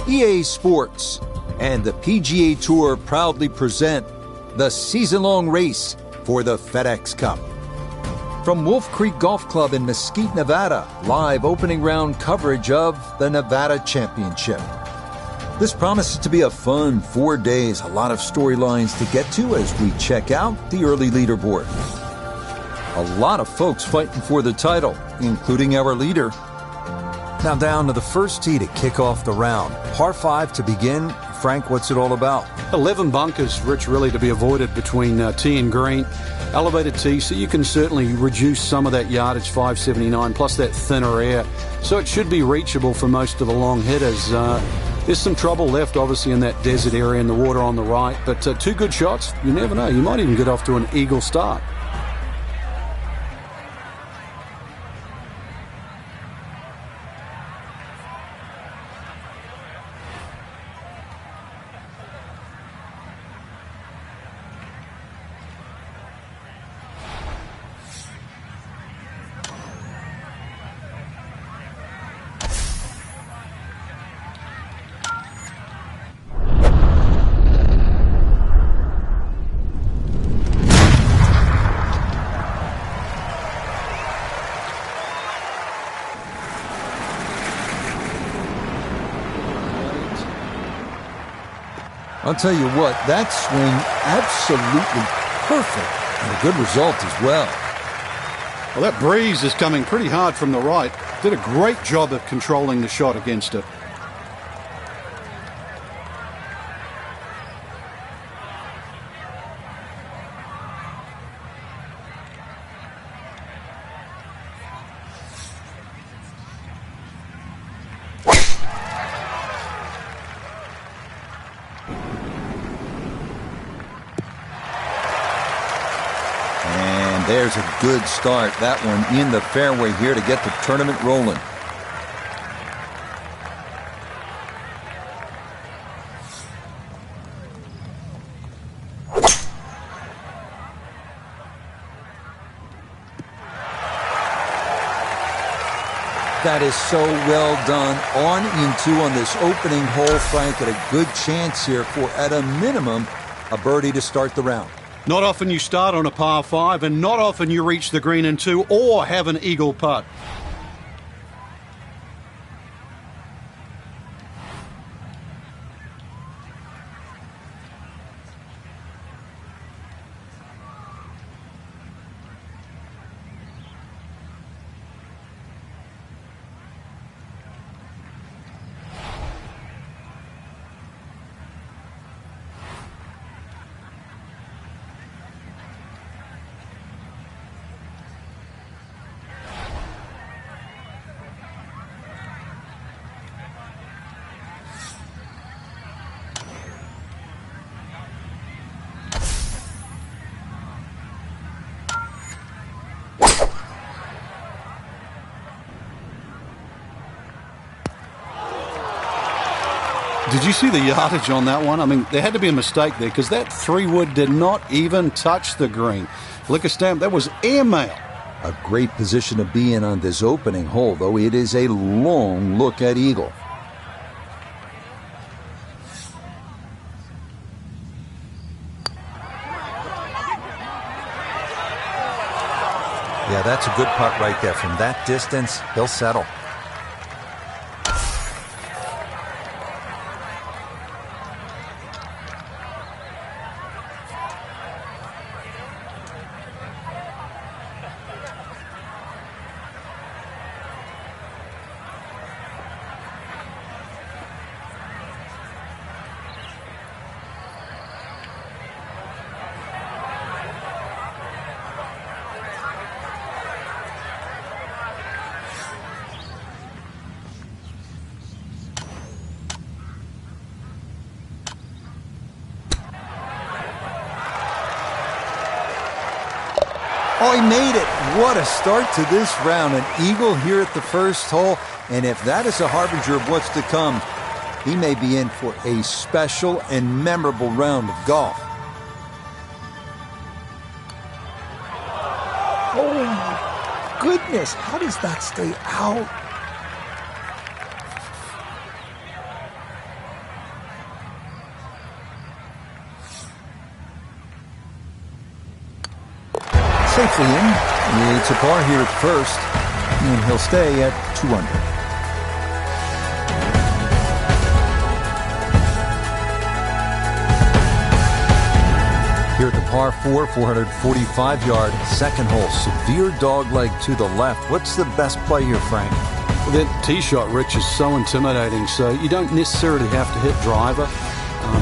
EA Sports and the PGA Tour proudly present the season-long race for the FedEx Cup. From Wolf Creek Golf Club in Mesquite, Nevada, live opening round coverage of the Nevada Championship. This promises to be a fun 4 days, a lot of storylines to get to as we check out the early leaderboard. A lot of folks fighting for the title, including our leader. Now down to the first tee to kick off the round. Par 5 to begin. Frank, what's it all about? 11 bunkers, Rich, really to be avoided between tee and green. Elevated tee, so you can certainly reduce some of that yardage, 579, plus that thinner air. So it should be reachable for most of the long hitters. There's some trouble left, obviously, in that desert area and the water on the right. But 2 good shots, you never know. You might even get off to an eagle start. I'll tell you what, that swing, absolutely perfect, and a good result as well. Well, that breeze is coming pretty hard from the right. Did a great job of controlling the shot against it. There's a good start. That one in the fairway here to get the tournament rolling. That is so well done. On into on this opening hole, Frank, at a good chance here for, at a minimum, a birdie to start the round. Not often you start on a par 5, and not often you reach the green in 2 or have an eagle putt. Did you see the yardage on that one? I mean, there had to be a mistake there because that 3-wood did not even touch the green. Liquor stamp, that was airmail. A great position to be in on this opening hole, though. It is a long look at eagle. Yeah, that's a good putt right there. From that distance, he'll settle. Oh, he made it. What a start to this round. An eagle here at the first hole. And if that is a harbinger of what's to come, he may be in for a special and memorable round of golf. Oh, my goodness. How does that stay out? for him. It's a par here at first, and he'll stay at 2 under. Here at the par 4, 445-yard second hole. Severe dogleg to the left. What's the best play here, Frank? Well, that tee shot, Rich, is so intimidating, so you don't necessarily have to hit driver.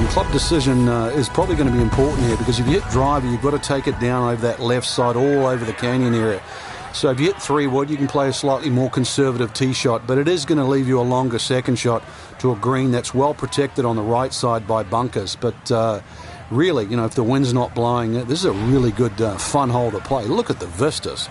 Club decision is probably going to be important here, because if you hit driver, you've got to take it down over that left side, all over the canyon area. So if you hit 3-wood, you can play a slightly more conservative tee shot, but it is going to leave you a longer second shot to a green that's well protected on the right side by bunkers. But really, you know, if the wind's not blowing, this is a really good, fun hole to play. Look at the vistas.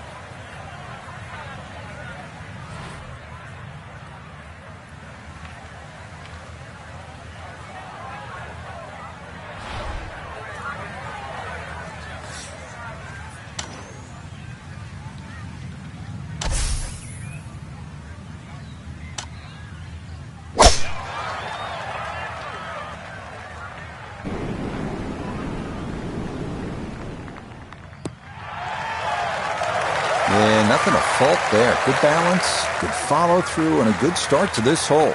Yeah, nothing to fault there. Good balance, good follow through, and a good start to this hole.